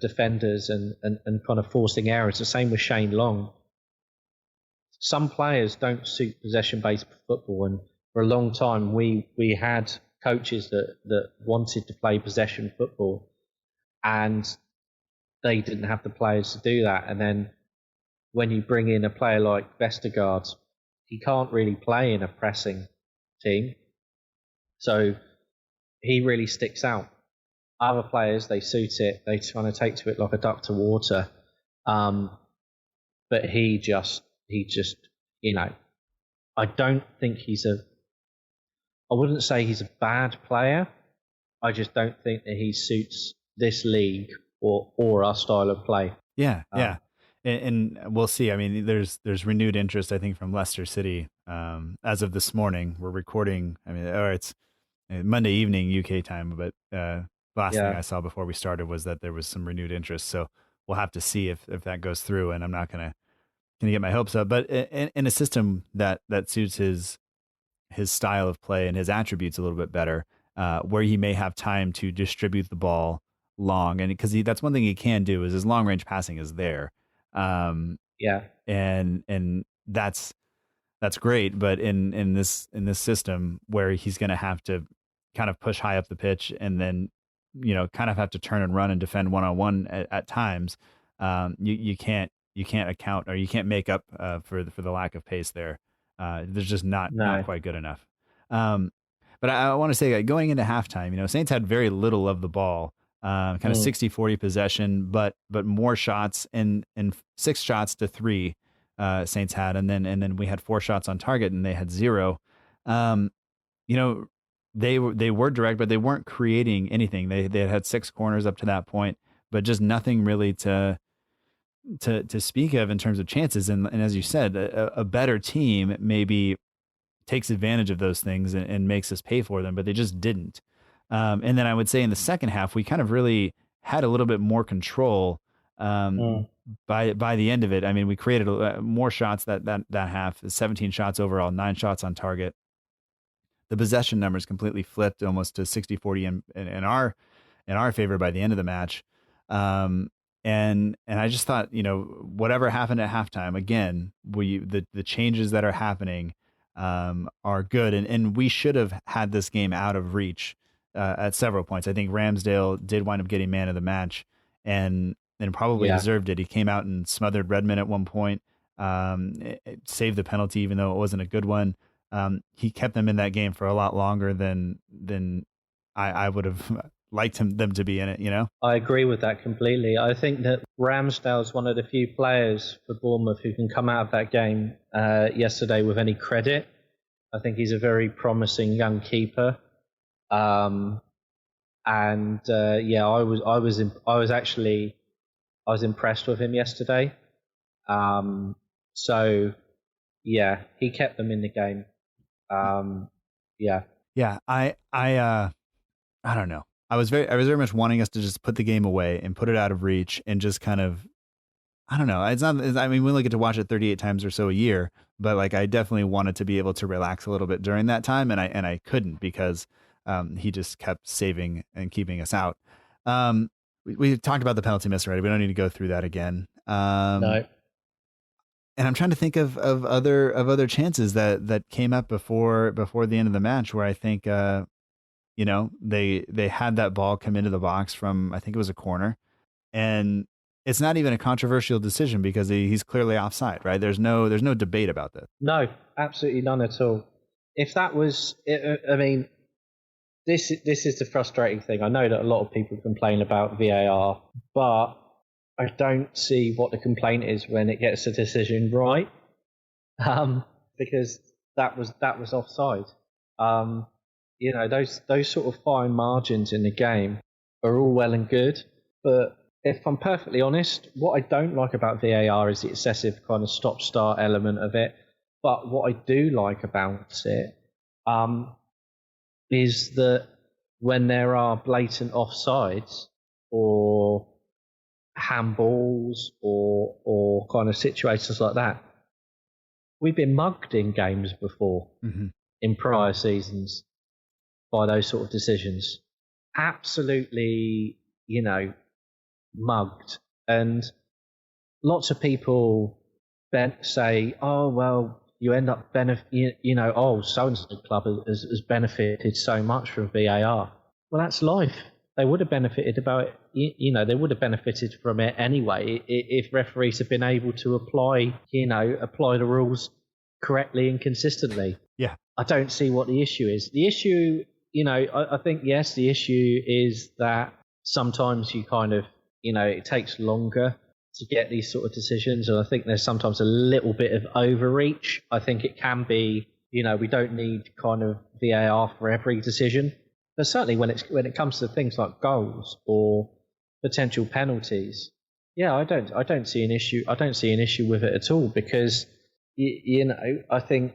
defenders and kind of forcing errors. The same with Shane Long. Some players don't suit possession-based football, and for a long time we had coaches that wanted to play possession football, and they didn't have the players to do that. And then when you bring in a player like Vestergaard, he can't really play in a pressing team, so he really sticks out. Other players, they suit it. They kind of take to it like a duck to water. But he just, I don't think I wouldn't say he's a bad player. I just don't think that he suits this league or our style of play. Yeah. And we'll see. I mean, there's renewed interest, I think, from Leicester City. As of this morning, we're recording. I mean, it's Monday evening UK time, but last thing I saw before we started was that there was some renewed interest. So we'll have to see if that goes through. And I'm not gonna get my hopes up. But in a system that suits his style of play and his attributes a little bit better, where he may have time to distribute the ball long, and because that's one thing he can do is his long range passing is there. And that's great. But in this system where he's going to have to kind of push high up the pitch and then, kind of have to turn and run and defend one-on-one at times, you can't account, or you can't make up for the lack of pace there. There's just not quite good enough. But I want to say, going into halftime, Saints had very little of the ball, kind of 60-40 possession, but more shots and 6 shots to 3 Saints had, and then we had 4 shots on target and they had 0. They were direct, but they weren't creating anything. They had 6 corners up to that point, but just nothing really to speak of in terms of chances. And as you said, a better team maybe takes advantage of those things and makes us pay for them, but they just didn't. And then I would say in the second half, we kind of really had a little bit more control by the end of it. I mean, we created more shots that half, 17 shots overall, 9 shots on target. The possession numbers completely flipped almost to 60-40 in our favor by the end of the match. And I just thought, whatever happened at halftime, again, the changes that are happening are good, and we should have had this game out of reach at several points. I think Ramsdale did wind up getting man of the match, and probably deserved it. He came out and smothered Redmond at one point, saved the penalty even though it wasn't a good one. He kept them in that game for a lot longer than I would have liked them to be in it, I agree with that completely. I think that Ramsdale's one of the few players for Bournemouth who can come out of that game yesterday with any credit. I think he's a very promising young keeper. I was impressed with him yesterday. He kept them in the game. Yeah, I don't know. I was very much wanting us to just put the game away and put it out of reach and just kind of, I don't know. I mean, we only get to watch it 38 times or so a year, but like I definitely wanted to be able to relax a little bit during that time, and I couldn't because he just kept saving and keeping us out. We talked about the penalty miss already. We don't need to go through that again. No. And I'm trying to think of other chances that came up before the end of the match where I think they had that ball come into the box from, I think it was a corner, and it's not even a controversial decision because he's clearly offside, right? There's no debate about this. No, absolutely none at all. If that was, I mean, this is the frustrating thing. I know that a lot of people complain about VAR, but I don't see what the complaint is when it gets the decision right, because that was offside. Those sort of fine margins in the game are all well and good, but if I'm perfectly honest, what I don't like about VAR is the excessive kind of stop-start element of it. But what I do like about it is that when there are blatant offsides or handballs or kind of situations like that, we've been mugged in games before in prior seasons by those sort of decisions. Absolutely, mugged. And lots of people say, oh, well, you end up so-and-so club has benefited so much from VAR. Well, that's life. They would have benefited they would have benefited from it anyway if referees have been able to apply the rules correctly and consistently. Yeah. I don't see what the issue is. The issue, I think, yes, the issue is that sometimes you kind of, it takes longer to get these sort of decisions. And I think there's sometimes a little bit of overreach. I think it can be, we don't need kind of VAR for every decision. But certainly when it comes to things like goals or potential penalties, yeah, I don't see an issue. I don't see an issue with it at all because, I think,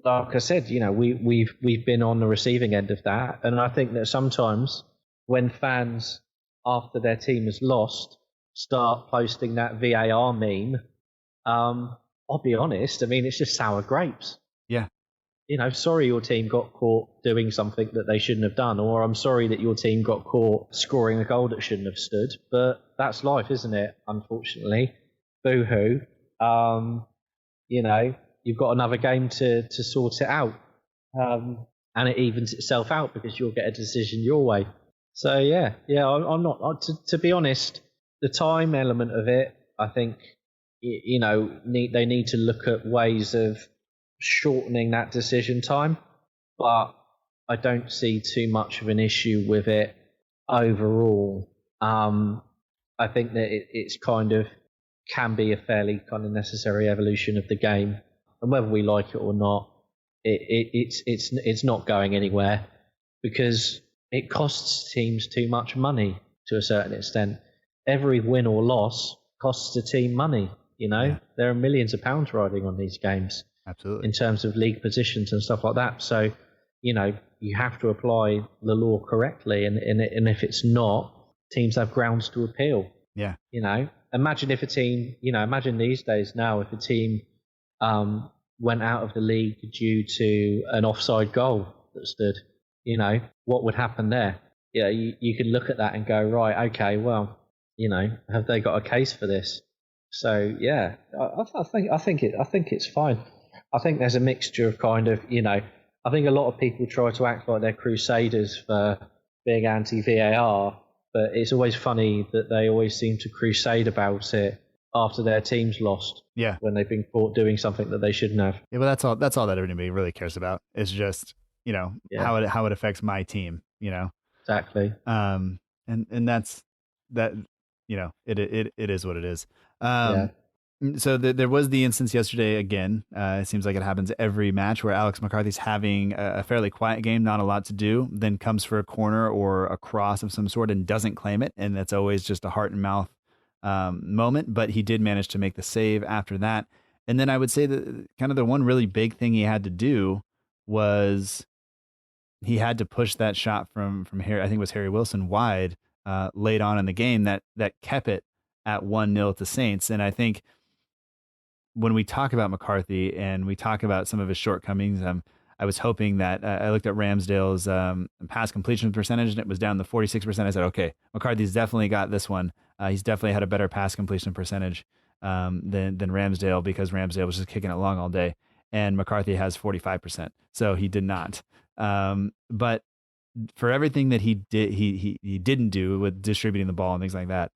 like I said, we've been on the receiving end of that. And I think that sometimes when fans, after their team has lost, start posting that VAR meme, I'll be honest, I mean, it's just sour grapes. Yeah. Sorry your team got caught doing something that they shouldn't have done, or I'm sorry that your team got caught scoring a goal that shouldn't have stood, but that's life, isn't it? Unfortunately. Boo-hoo. You've got another game to sort it out. And it evens itself out because you'll get a decision your way. So, yeah, I'm not, to be honest, the time element of it, I think, they need to look at ways of shortening that decision time, but I don't see too much of an issue with it overall. I think that it's kind of can be a fairly kind of necessary evolution of the game, and whether we like it or not, it's not going anywhere because it costs teams too much money to a certain extent. Every win or loss costs the team money. Yeah. There are millions of pounds riding on these games. Absolutely. In terms of league positions and stuff like that. So, you have to apply the law correctly. And if it's not, teams have grounds to appeal. Yeah. Imagine if a team, imagine these days now, if a team went out of the league due to an offside goal that stood, what would happen there? You can look at that and go, right, okay, well, have they got a case for this? So, yeah, I think it's fine. I think there's a mixture of kind of, I think a lot of people try to act like they're crusaders for being anti-VAR, but it's always funny that they always seem to crusade about it after their team's lost. Yeah. When they've been caught doing something that they shouldn't have. Yeah, well, that's all that anybody really cares about. It's just, how it affects my team, Exactly. And that's that, it is what it is. So there was the instance yesterday again. It seems like it happens every match where Alex McCarthy's having a fairly quiet game, not a lot to do, then comes for a corner or a cross of some sort and doesn't claim it. And that's always just a heart and mouth moment. But he did manage to make the save after that. And then I would say that kind of the one really big thing he had to do was he had to push that shot from Harry, I think it was Harry Wilson, wide late on in the game that kept it at 1-0 to Saints. And I think when we talk about McCarthy and we talk about some of his shortcomings, I was hoping that I looked at Ramsdale's pass completion percentage and it was down to 46%. I said, okay, McCarthy's definitely got this one. He's definitely had a better pass completion percentage than Ramsdale, because Ramsdale was just kicking it long all day, and McCarthy has 45%. So he did not. But for everything that he did, he didn't do with distributing the ball and things like that,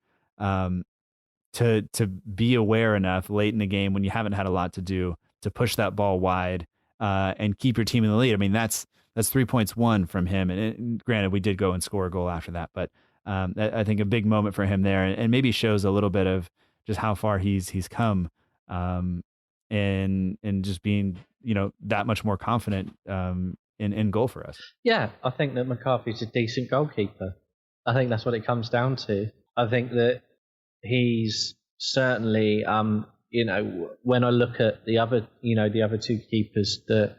to be aware enough late in the game when you haven't had a lot to do to push that ball wide and keep your team in the lead. I mean, that's 3 points won from him. And granted, we did go and score a goal after that, but I think a big moment for him there, and maybe shows a little bit of just how far he's come, and just being, that much more confident in goal for us. Yeah, I think that McCarthy's a decent goalkeeper. I think that's what it comes down to. I think that he's certainly, when I look at the other two keepers that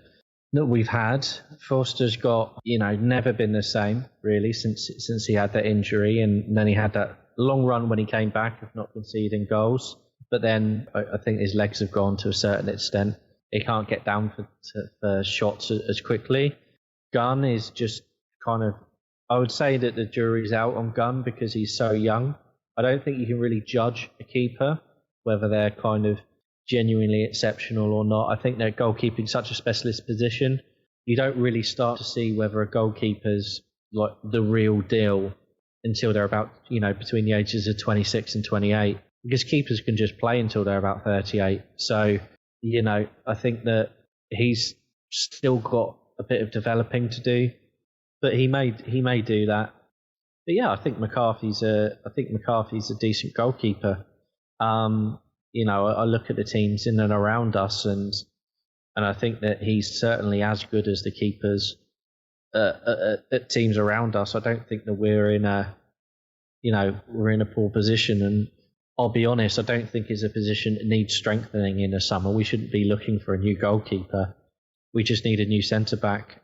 we've had, Forster's got, never been the same really since he had that injury, and then he had that long run when he came back of not conceding goals. But then I think his legs have gone to a certain extent. He can't get down for shots as quickly. Gunn is just kind of, I would say that the jury's out on Gunn because he's so young. I don't think you can really judge a keeper, whether they're kind of genuinely exceptional or not. I think that goalkeeping is such a specialist position. You don't really start to see whether a goalkeeper's like the real deal until they're about, between the ages of 26 and 28, because keepers can just play until they're about 38. So, I think that he's still got a bit of developing to do, but he may do that. But yeah, I think McCarthy's a decent goalkeeper. I look at the teams in and around us, and I think that he's certainly as good as the keepers at teams around us. I don't think that we're in a poor position, and I'll be honest, I don't think it's a position that needs strengthening in the summer. We shouldn't be looking for a new goalkeeper. We just need a new centre back.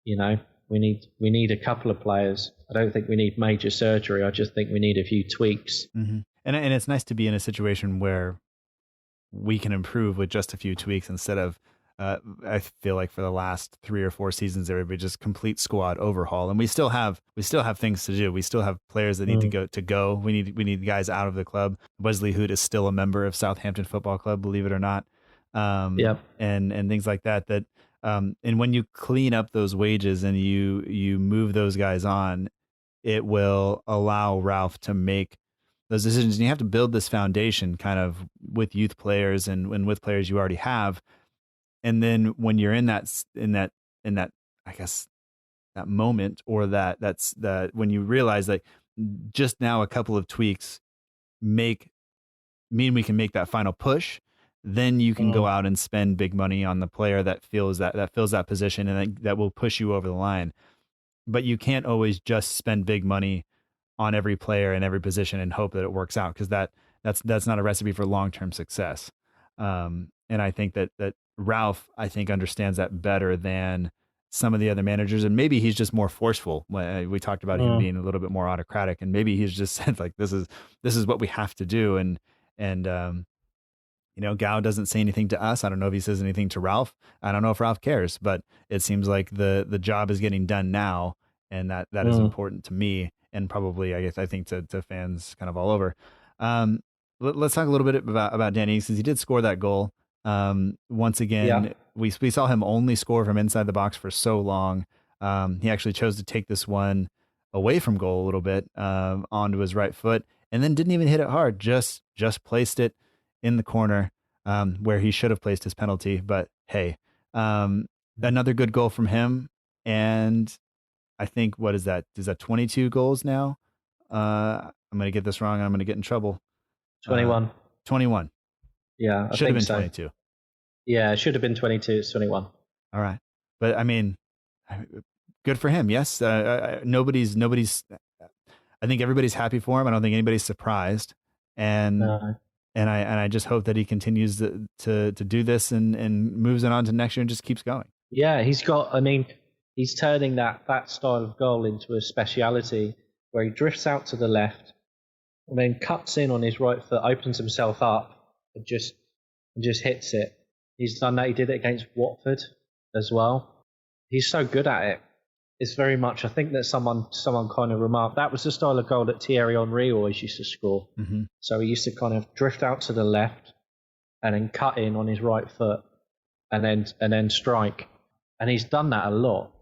We need a couple of players. I don't think we need major surgery. I just think we need a few tweaks. Mm-hmm. And it's nice to be in a situation where we can improve with just a few tweaks instead of, I feel like for the last 3 or 4 seasons, everybody just complete squad overhaul. And we still have things to do. We still have players that need to go. We need guys out of the club. Wesley Hood is still a member of Southampton Football Club, believe it or not. And things like that. And when you clean up those wages and you move those guys on, it will allow Ralph to make those decisions. And you have to build this foundation kind of with youth players and with players you already have. And then when you're in that, I guess that moment, or that's when you realize that just now a couple of tweaks mean we can make that final push, then you can go out and spend big money on the player that fills that position and that will push you over the line. But you can't always just spend big money on every player in every position and hope that it works out, because that's not a recipe for long-term success. And I think that Ralph, I think, understands that better than some of the other managers, and maybe he's just more forceful. We talked about him being a little bit more autocratic, and maybe he's just said like, this is what we have to do. And Gao doesn't say anything to us. I don't know if he says anything to Ralph. I don't know if Ralph cares, but it seems like the job is getting done now, and that is important to me, and probably I think to fans kind of all over. Let's talk a little bit about Danny, since he did score that goal. Once again, we saw him only score from inside the box for so long. He actually chose to take this one away from goal a little bit, onto his right foot, and then didn't even hit it hard. Just placed it in the corner, where he should have placed his penalty. But hey, another good goal from him. And I think, what is that? Is that 22 goals now? I'm going to get this wrong and I'm going to get in trouble. 21. 21. Yeah, I should have been so. 22. Yeah, it should have been 22. It's 21. All right. But I mean, good for him. Yes. Nobody's, I think everybody's happy for him. I don't think anybody's surprised. And I just hope that he continues to do this and moves it on to next year and just keeps going. Yeah, he's got, he's turning that style of goal into a speciality where he drifts out to the left and then cuts in on his right foot, opens himself up, and just hits it. He's done that. He did it against Watford as well. He's so good at it. It's very much, I think that someone kind of remarked, that was the style of goal that Thierry Henry always used to score. Mm-hmm. So he used to kind of drift out to the left and then cut in on his right foot and then strike. And he's done that a lot.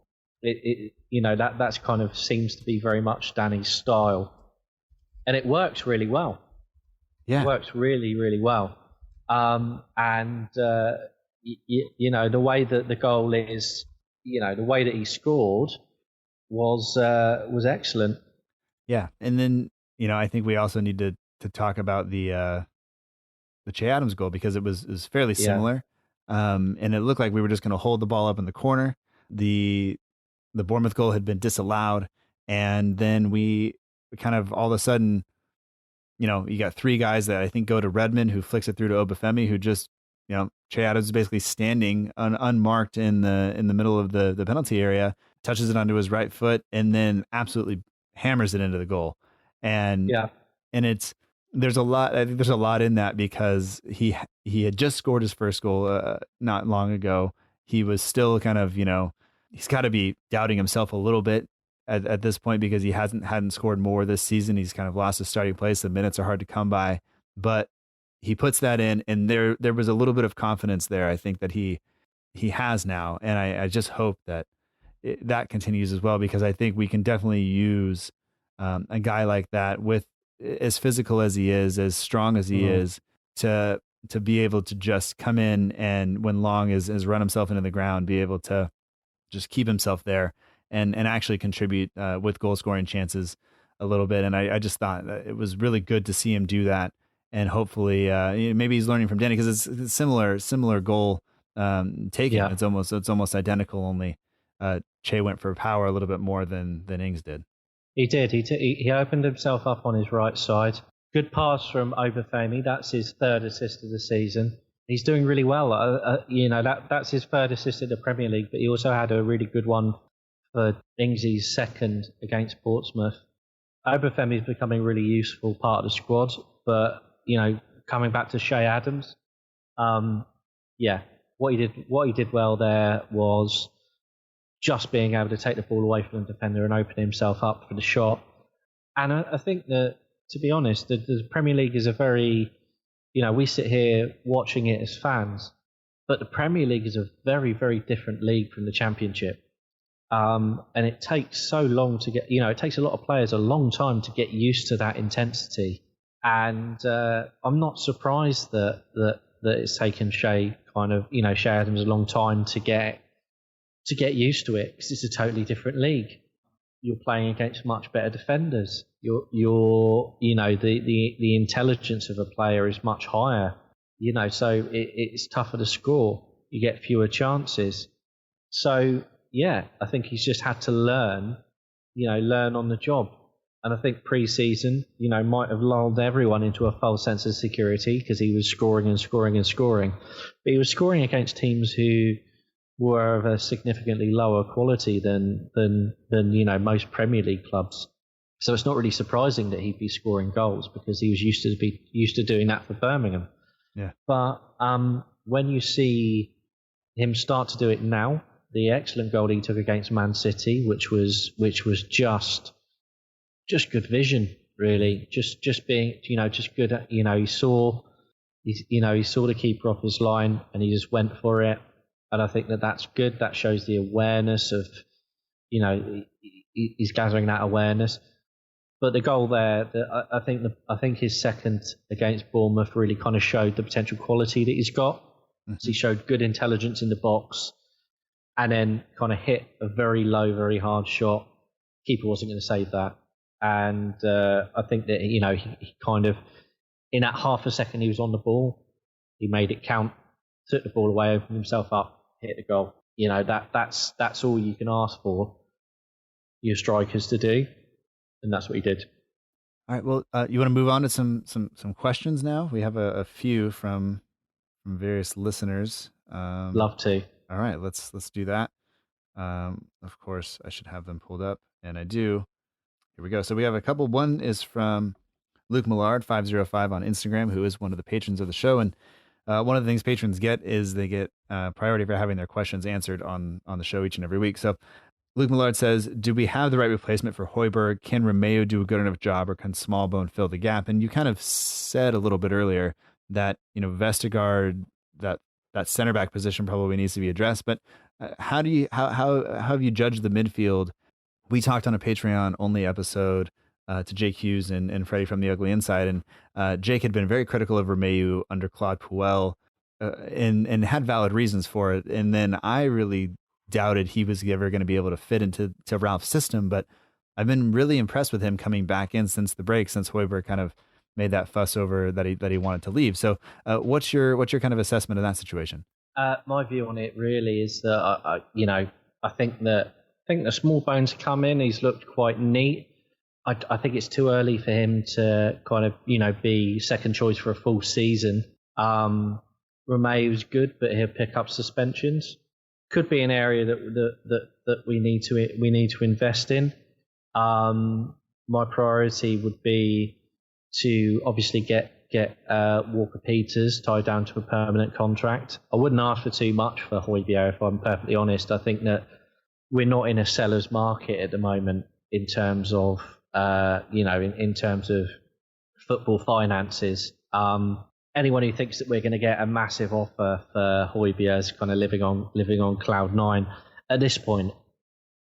That's kind of seems to be very much Danny's style. And it works really well. Yeah. It works really, really well. The way that the goal is, the way that he scored was excellent. Yeah. And then, I think we also need to talk about the Che Adams goal, because it was fairly similar. And it looked like we were just going to hold the ball up in the corner. The Bournemouth goal had been disallowed. And then we kind of all of a sudden, you got three guys that I think go to Redmond, who flicks it through to Obafemi, who just, Che Adams is basically standing unmarked in the middle of the penalty area, touches it onto his right foot, and then absolutely hammers it into the goal. And there's a lot. I think there's a lot in that, because he had just scored his first goal not long ago. He was still kind of, he's got to be doubting himself a little bit at this point, because he hadn't scored more this season. He's kind of lost his starting place. The minutes are hard to come by, but he puts that in, and there was a little bit of confidence there, I think, that he has now. And I just hope that that continues as well, because I think we can definitely use a guy like that, with as physical as he is, as strong as he is, to be able to just come in and, when Long has run himself into the ground, be able to just keep himself there and actually contribute with goal scoring chances a little bit. And I just thought it was really good to see him do that. And hopefully maybe he's learning from Danny, because it's a similar goal taken. Yeah. It's almost identical, only Che went for power a little bit more than Ings did. He did. He opened himself up on his right side. Good pass from Obafemi. That's his third assist of the season. He's doing really well. That's his third assist in the Premier League, but he also had a really good one for Ings' second against Portsmouth. Obafemi is becoming a really useful part of the squad, but coming back to Che Adams, what he did well there was just being able to take the ball away from the defender and open himself up for the shot. And I think that, to be honest, the Premier League is a very, we sit here watching it as fans, but the Premier League is a very, very different league from the Championship. And it takes so long to get, it takes a lot of players a long time to get used to that intensity. And I'm not surprised that it's taken Che Adams a long time to get used to it, because it's a totally different league. You're playing against much better defenders. The intelligence of a player is much higher. So it's tougher to score. You get fewer chances. So I think he's just had to learn on the job. And I think pre-season, might have lulled everyone into a false sense of security, because he was scoring and scoring and scoring. But he was scoring against teams who were of a significantly lower quality than most Premier League clubs. So it's not really surprising that he'd be scoring goals, because he was used to doing that for Birmingham. Yeah. But when you see him start to do it now, the excellent goal he took against Man City, which was just good vision, really. Just being, just good at, he saw the keeper off his line and he just went for it. And I think that's good. That shows the awareness of, he's gathering that awareness. But the goal there, I think his second against Bournemouth really kind of showed the potential quality that he's got. Mm-hmm. So he showed good intelligence in the box, and then kind of hit a very low, very hard shot. Keeper wasn't going to save that. And I think that, he kind of, in that half a second he was on the ball, he made it count, took the ball away, opened himself up, hit the goal. That's all you can ask for your strikers to do, and that's what he did. All right. Well, you want to move on to some questions now? We have a few from various listeners. Love to. All right. Let's do that. Of course, I should have them pulled up, and I do. Here we go. So we have a couple. One is from Luke Millard, 505 on Instagram, who is one of the patrons of the show. And one of the things patrons get is they get priority for having their questions answered on the show each and every week. So Luke Millard says, do we have the right replacement for Højbjerg? Can Romeu do a good enough job, or can Smallbone fill the gap? And you kind of said a little bit earlier that, Vestergaard, that center back position probably needs to be addressed. But how have you judged the midfield? We talked on a Patreon only episode to Jake Hughes and Freddie from the Ugly Inside, and Jake had been very critical of Romeu under Claude Puel, and had valid reasons for it. And then I really doubted he was ever going to be able to fit into Ralph's system, but I've been really impressed with him coming back in since the break, since Højbjerg kind of made that fuss over that he wanted to leave. So what's your kind of assessment of that situation? My view on it really is that I think the Smallbone's come in. He's looked quite neat. I think it's too early for him to kind of be second choice for a full season. Romeu's good, but he'll pick up suspensions. Could be an area that we need to invest in. My priority would be to obviously get Walker Peters tied down to a permanent contract. I wouldn't ask for too much for Højbjerg, if I'm perfectly honest. I think that we're not in a seller's market at the moment in terms of in terms of football finances. Anyone who thinks that we're going to get a massive offer for Højbjerg is kind of living on cloud nine. At this point,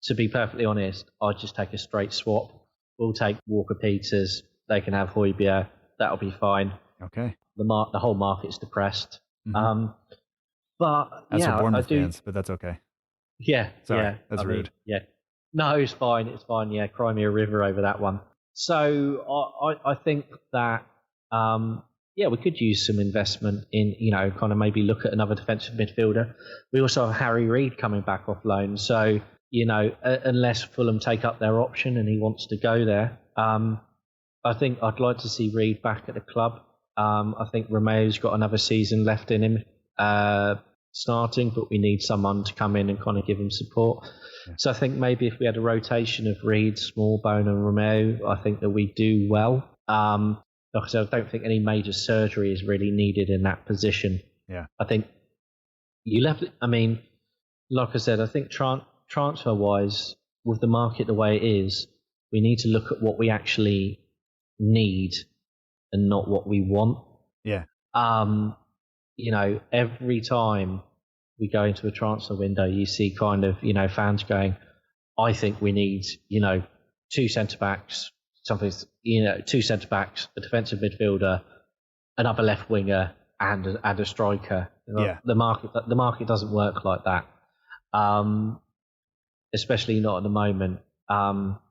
to be perfectly honest, I'd just take a straight swap. We'll take Walker Peters. They can have Højbjerg. That'll be fine. Okay. The whole market's depressed. Mm-hmm. But that's yeah, for Bournemouth fans, but that's okay. Yeah. Sorry, yeah. that's rude. Yeah. No, it's fine. It's fine. Yeah, cry me a river over that one. So I think that we could use some investment in, kind of maybe look at another defensive midfielder. We also have Harry Reid coming back off loan. So, unless Fulham take up their option and he wants to go there, I think I'd like to see Reid back at the club. I think Romeu's got another season left in him starting, but we need someone to come in and kind of give him support. Yeah. So I think maybe if we had a rotation of Reid, Smallbone and Romeu, I think that we do well. Like I said, I don't think any major surgery is really needed in that position. Yeah. I think like I said, I think transfer-wise, with the market the way it is, we need to look at what we actually need and not what we want. Yeah. Every time we go into a transfer window, you see kind of, fans going, I think we need, two centre-backs, two centre-backs, a defensive midfielder, another left winger, and a striker. Yeah. The market doesn't work like that, especially not at the moment. Our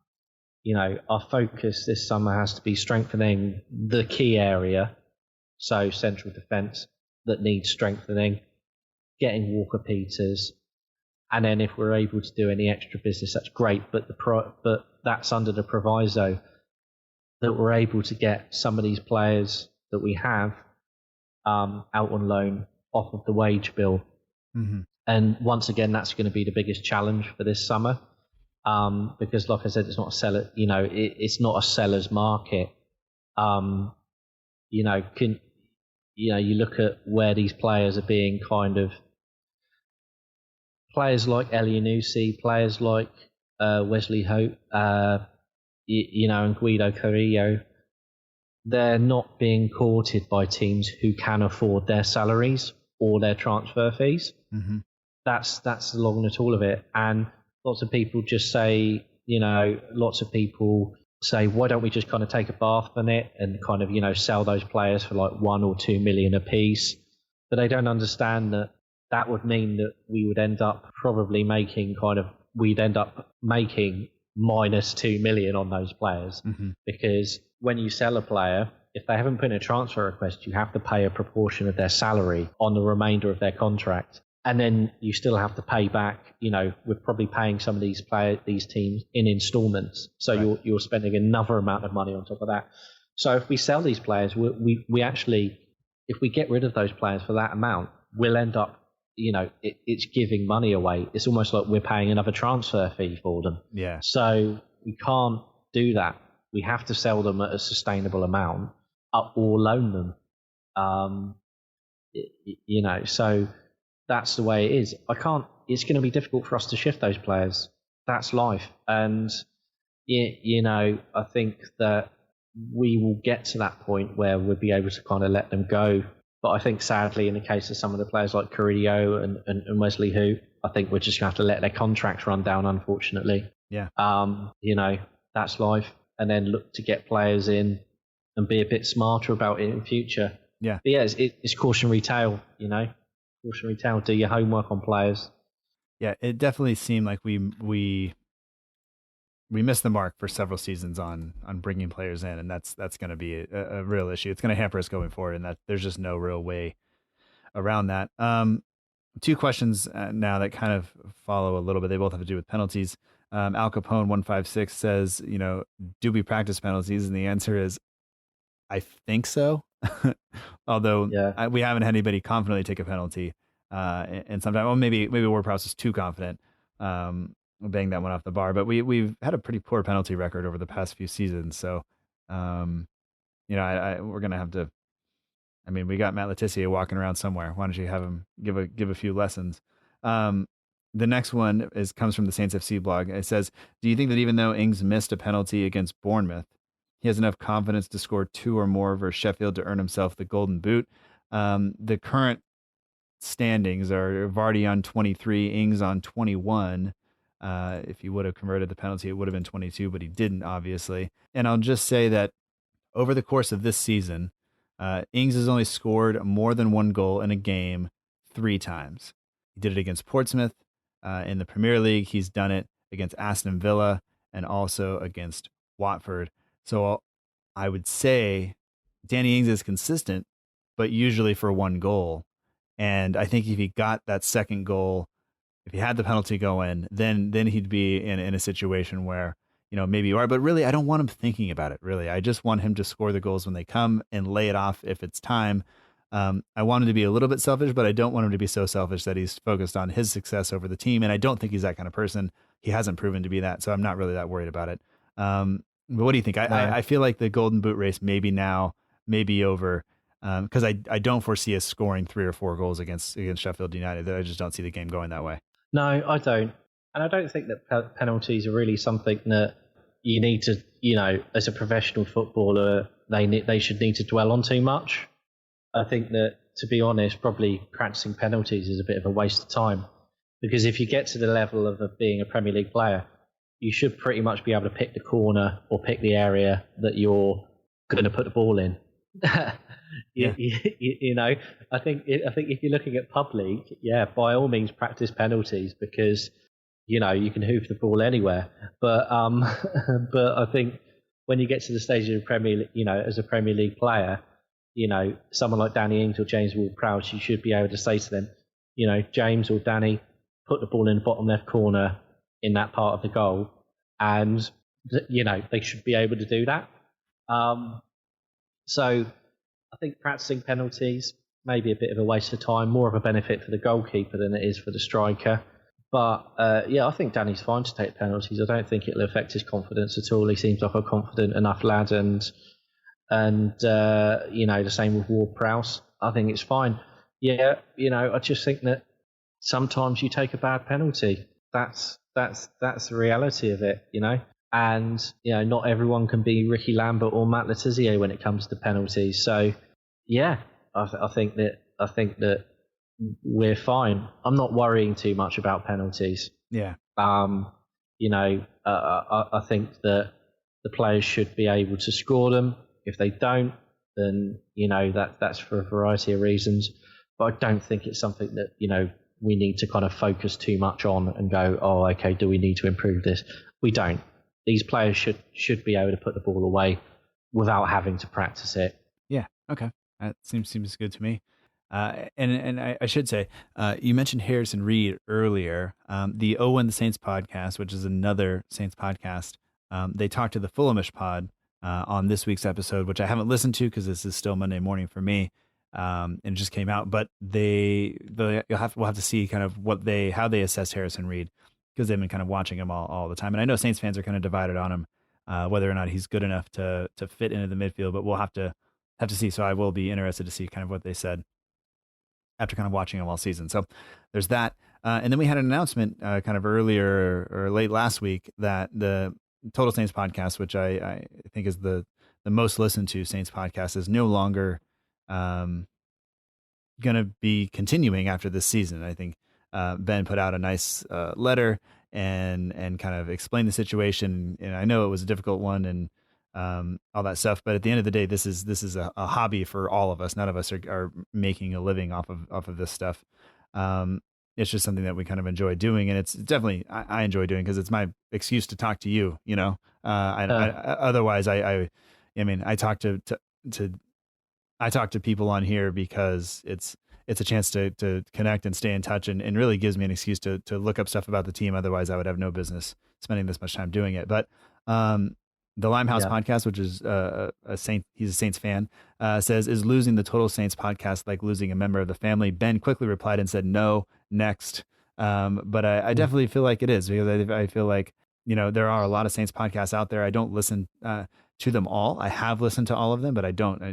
focus this summer has to be strengthening the key area, so central defence that needs strengthening, getting Walker Peters, and then if we're able to do any extra business, that's great. But but that's under the proviso that we're able to get some of these players that we have out on loan off of the wage bill. Mm-hmm. And once again, that's going to be the biggest challenge for this summer. Because like I said, it's not a seller, it's not a seller's market. You look at where these players are being players like Elianusi, players like Wesley Hope, and Guido Carrillo, they're not being courted by teams who can afford their salaries or their transfer fees. Mm-hmm. That's the long and the tall of it. And lots of people just say, why don't we just kind of take a bath on it and kind of, sell those players for like 1 or 2 million a piece. But they don't understand that would mean that we would end up making minus 2 million on those players. Mm-hmm. Because when you sell a player, if they haven't put in a transfer request, you have to pay a proportion of their salary on the remainder of their contract. And then you still have to pay back, we're probably paying some of these teams in installments. So right. you're spending another amount of money on top of that. So if we sell these players, we actually, if we get rid of those players for that amount, we'll end up it's giving money away. It's almost like we're paying another transfer fee for them. Yeah. So we can't do that. We have to sell them at a sustainable amount or loan them. So that's the way it is. It's going to be difficult for us to shift those players. That's life. And, I think that we will get to that point where we'll be able to kind of let them go. But I think sadly, in the case of some of the players like Carrillo and Wesley Hu, I think we're just going to have to let their contracts run down, unfortunately. Yeah. That's life. And then look to get players in and be a bit smarter about it in future. Yeah. But yeah, it's cautionary tale, Cautionary tale. Do your homework on players. Yeah, it definitely seemed like we missed the mark for several seasons on bringing players in, and that's going to be a real issue. It's going to hamper us going forward, and that there's just no real way around that. Two questions now that kind of follow a little bit. They both have to do with penalties. Al Capone 156 says, do we practice penalties? And the answer is, I think so. Although we haven't had anybody confidently take a penalty. And sometimes, maybe Ward-Prowse is too confident. Bang that one off the bar, but we've had a pretty poor penalty record over the past few seasons. So, we're going to have to, we got Matt Letizia walking around somewhere. Why don't you have him give a few lessons? The next one comes from the Saints FC blog. It says, do you think that even though Ings missed a penalty against Bournemouth, he has enough confidence to score 2 or more versus Sheffield to earn himself the Golden Boot? The current standings are Vardy on 23, Ings on 21. If he would have converted the penalty, it would have been 22, but he didn't, obviously. And I'll just say that over the course of this season, Ings has only scored more than 1 goal in a game 3 times. He did it against Portsmouth in the Premier League. He's done it against Aston Villa and also against Watford. So I would say Danny Ings is consistent, but usually for 1 goal. And I think if he got that second goal, if he had the penalty go in, then he'd be in a situation where, maybe you are. But really, I don't want him thinking about it, really. I just want him to score the goals when they come and lay it off if it's time. I want him to be a little bit selfish, but I don't want him to be so selfish that he's focused on his success over the team. And I don't think he's that kind of person. He hasn't proven to be that, so I'm not really that worried about it. But what do you think? I feel like the Golden Boot race maybe over, because I don't foresee us scoring 3 or 4 goals against Sheffield United. I just don't see the game going that way. No, I don't. And I don't think that penalties are really something that you need to, as a professional footballer, they should need to dwell on too much. I think that, to be honest, probably practicing penalties is a bit of a waste of time. Because if you get to the level of being a Premier League player, you should pretty much be able to pick the corner or pick the area that you're going to put the ball in. I think if you're looking at pub league, by all means practice penalties, because you can hoof the ball anywhere. But I think when you get to the stage of the Premier, as a Premier League player, someone like Danny Ings or James Ward-Prowse, you should be able to say to them, James or Danny, put the ball in the bottom left corner in that part of the goal, and they should be able to do that. So I think practicing penalties may be a bit of a waste of time, more of a benefit for the goalkeeper than it is for the striker. But I think Danny's fine to take penalties. I don't think it'll affect his confidence at all. He seems like a confident enough lad, and the same with Ward-Prowse. I think it's fine. I just think that sometimes you take a bad penalty. That's the reality of it, And not everyone can be Ricky Lambert or Matt Letizia when it comes to penalties. So I think that we're fine. I'm not worrying too much about penalties. Yeah. I think that the players should be able to score them. If they don't, then that's for a variety of reasons. But I don't think it's something that we need to kind of focus too much on and go, oh, okay, do we need to improve this? We don't. These players should be able to put the ball away without having to practice it. Yeah. Okay. That seems good to me. And I should say, you mentioned Harrison Reed earlier. The Owen the Saints podcast, which is another Saints podcast, they talked to the Fulhamish pod on this week's episode, which I haven't listened to because this is still Monday morning for me. and it just came out. But we'll have to see kind of how they assess Harrison Reed, because they've been kind of watching him all the time. And I know Saints fans are kind of divided on him, whether or not he's good enough to fit into the midfield. But we'll have to see. So I will be interested to see kind of what they said after kind of watching him all season. So there's that. And then we had an announcement kind of earlier or late last week that the Total Saints podcast, which I think is the most listened to Saints podcast, is no longer going to be continuing after this season. I think Ben put out a nice letter and kind of explained the situation. And I know it was a difficult one and all that stuff, but at the end of the day, this is a hobby for all of us. None of us are making a living off of this stuff. It's just something that we kind of enjoy doing, and it's definitely I enjoy doing because it's my excuse to talk to you. Otherwise, I mean, I talk to people on here because it's a chance to connect and stay in touch, and really gives me an excuse to look up stuff about the team. Otherwise, I would have no business spending this much time doing it. But the Limehouse podcast, which is he's a Saints fan, says, is losing the Total Saints podcast like losing a member of the family? Ben quickly replied and said, no, next. But I definitely feel like it is, because I feel like, there are a lot of Saints podcasts out there. I don't listen to them all. I have listened to all of them, but I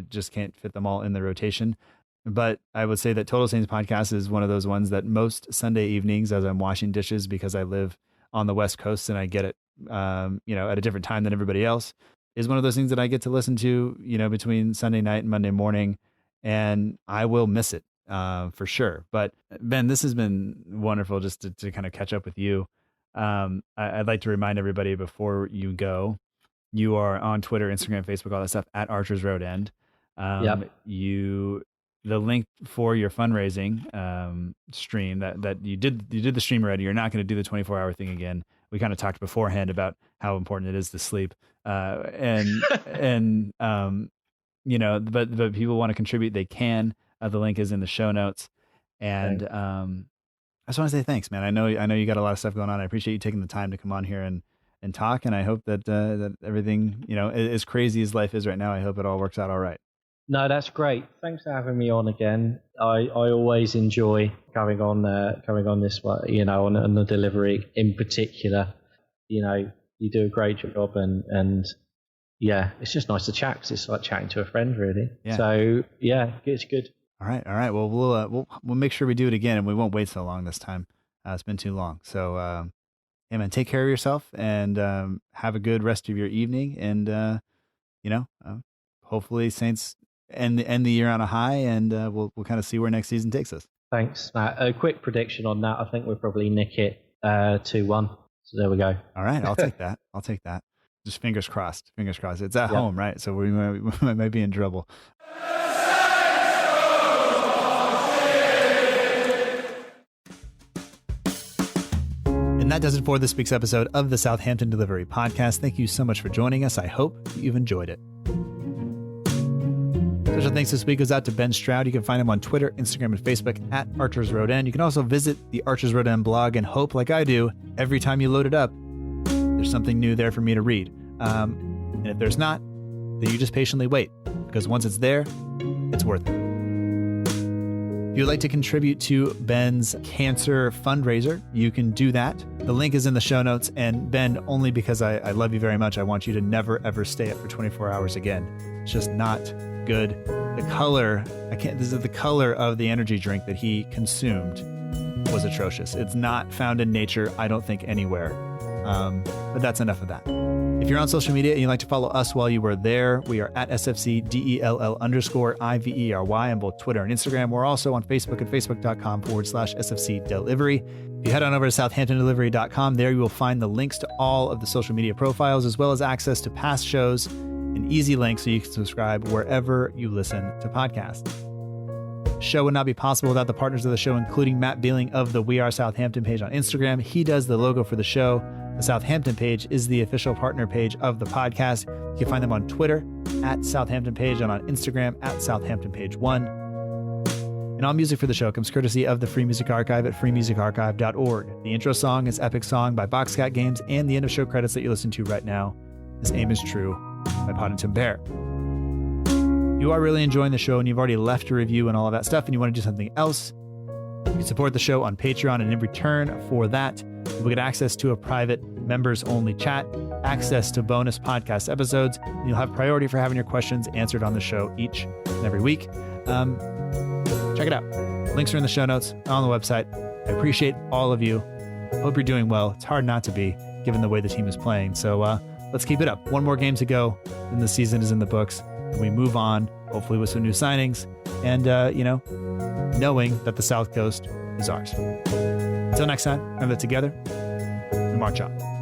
just can't fit them all in the rotation. But I would say that Total Saints podcast is one of those ones that most Sunday evenings, as I'm washing dishes, because I live on the West Coast and I get it, at a different time than everybody else, is one of those things that I get to listen to, between Sunday night and Monday morning, and I will miss it for sure. But Ben, this has been wonderful just to kind of catch up with you. I'd like to remind everybody before you go, you are on Twitter, Instagram, Facebook, all that stuff at Archers Road End. The link for your fundraising stream that you did the stream already. You're not going to do the 24-hour thing again. We kind of talked beforehand about how important it is to sleep, but people want to contribute, they can. The link is in the show notes, and I just want to say thanks, man. I know you got a lot of stuff going on. I appreciate you taking the time to come on here and talk, and I hope that everything, as crazy as life is right now, I hope it all works out all right. No, that's great. Thanks for having me on again. I always enjoy coming on this one, on the delivery in particular. You do a great job, and yeah, it's just nice to chat, because it's like chatting to a friend, really. Yeah. So yeah, it's good. All right. Well, we'll make sure we do it again, and we won't wait so long this time. It's been too long. So, yeah, man, take care of yourself, and have a good rest of your evening, and hopefully Saints end the year on a high, and we'll kind of see where next season takes us. Thanks, Matt. A quick prediction on that. I think we'll probably nick it 2-1. So there we go. All right, I'll take that. Just fingers crossed. It's at home, right? So we might be in trouble. And that does it for this week's episode of the Southampton Delivery Podcast. Thank you so much for joining us. I hope that you've enjoyed it. Special thanks this week goes out to Ben Stroud. You can find him on Twitter, Instagram, and Facebook at Archers Road End. You can also visit the Archers Road End blog and hope, like I do, every time you load it up, there's something new there for me to read. And if there's not, then you just patiently wait, because once it's there, it's worth it. If you'd like to contribute to Ben's cancer fundraiser, you can do that. The link is in the show notes. And Ben, only because I love you very much, I want you to never, ever stay up for 24 hours again. It's just not good. The color, this is the color of the energy drink that he consumed was atrocious. It's not found in nature, I don't think, anywhere. But that's enough of that. If you're on social media and you'd like to follow us while you were there, we are at SFCDELL_IVERY on both Twitter and Instagram. We're also on Facebook at facebook.com/SFC Delivery. If you head on over to southamptondelivery.com, there you will find the links to all of the social media profiles, as well as access to past shows, an easy link so you can subscribe wherever you listen to podcasts. The show would not be possible without the partners of the show, including Matt Beeling of the We Are Southampton page on Instagram. He does the logo for the show. The Southampton page is the official partner page of the podcast. You can find them on Twitter at Southampton Page and on Instagram at Southampton Page 1. And all music for the show comes courtesy of the Free Music Archive at freemusicarchive.org. The intro song is Epic Song by Boxcat Games, and the end of show credits that you listen to right now is Aim is True by Poddington Bear. you are really enjoying the show and you've already left a review and all of that stuff and you want to do something else, you can support the show on Patreon, and in return for that, you'll get access to a private members-only chat, access to bonus podcast episodes, and you'll have priority for having your questions answered on the show each and every week. Check it out. Links are in the show notes on the website. I appreciate all of you. Hope you're doing well. It's hard not to be, given the way the team is playing. So let's keep it up. One more game to go, and the season is in the books. And we move on, hopefully with some new signings, and knowing that the South Coast is ours. Until next time, remember that together, we march on.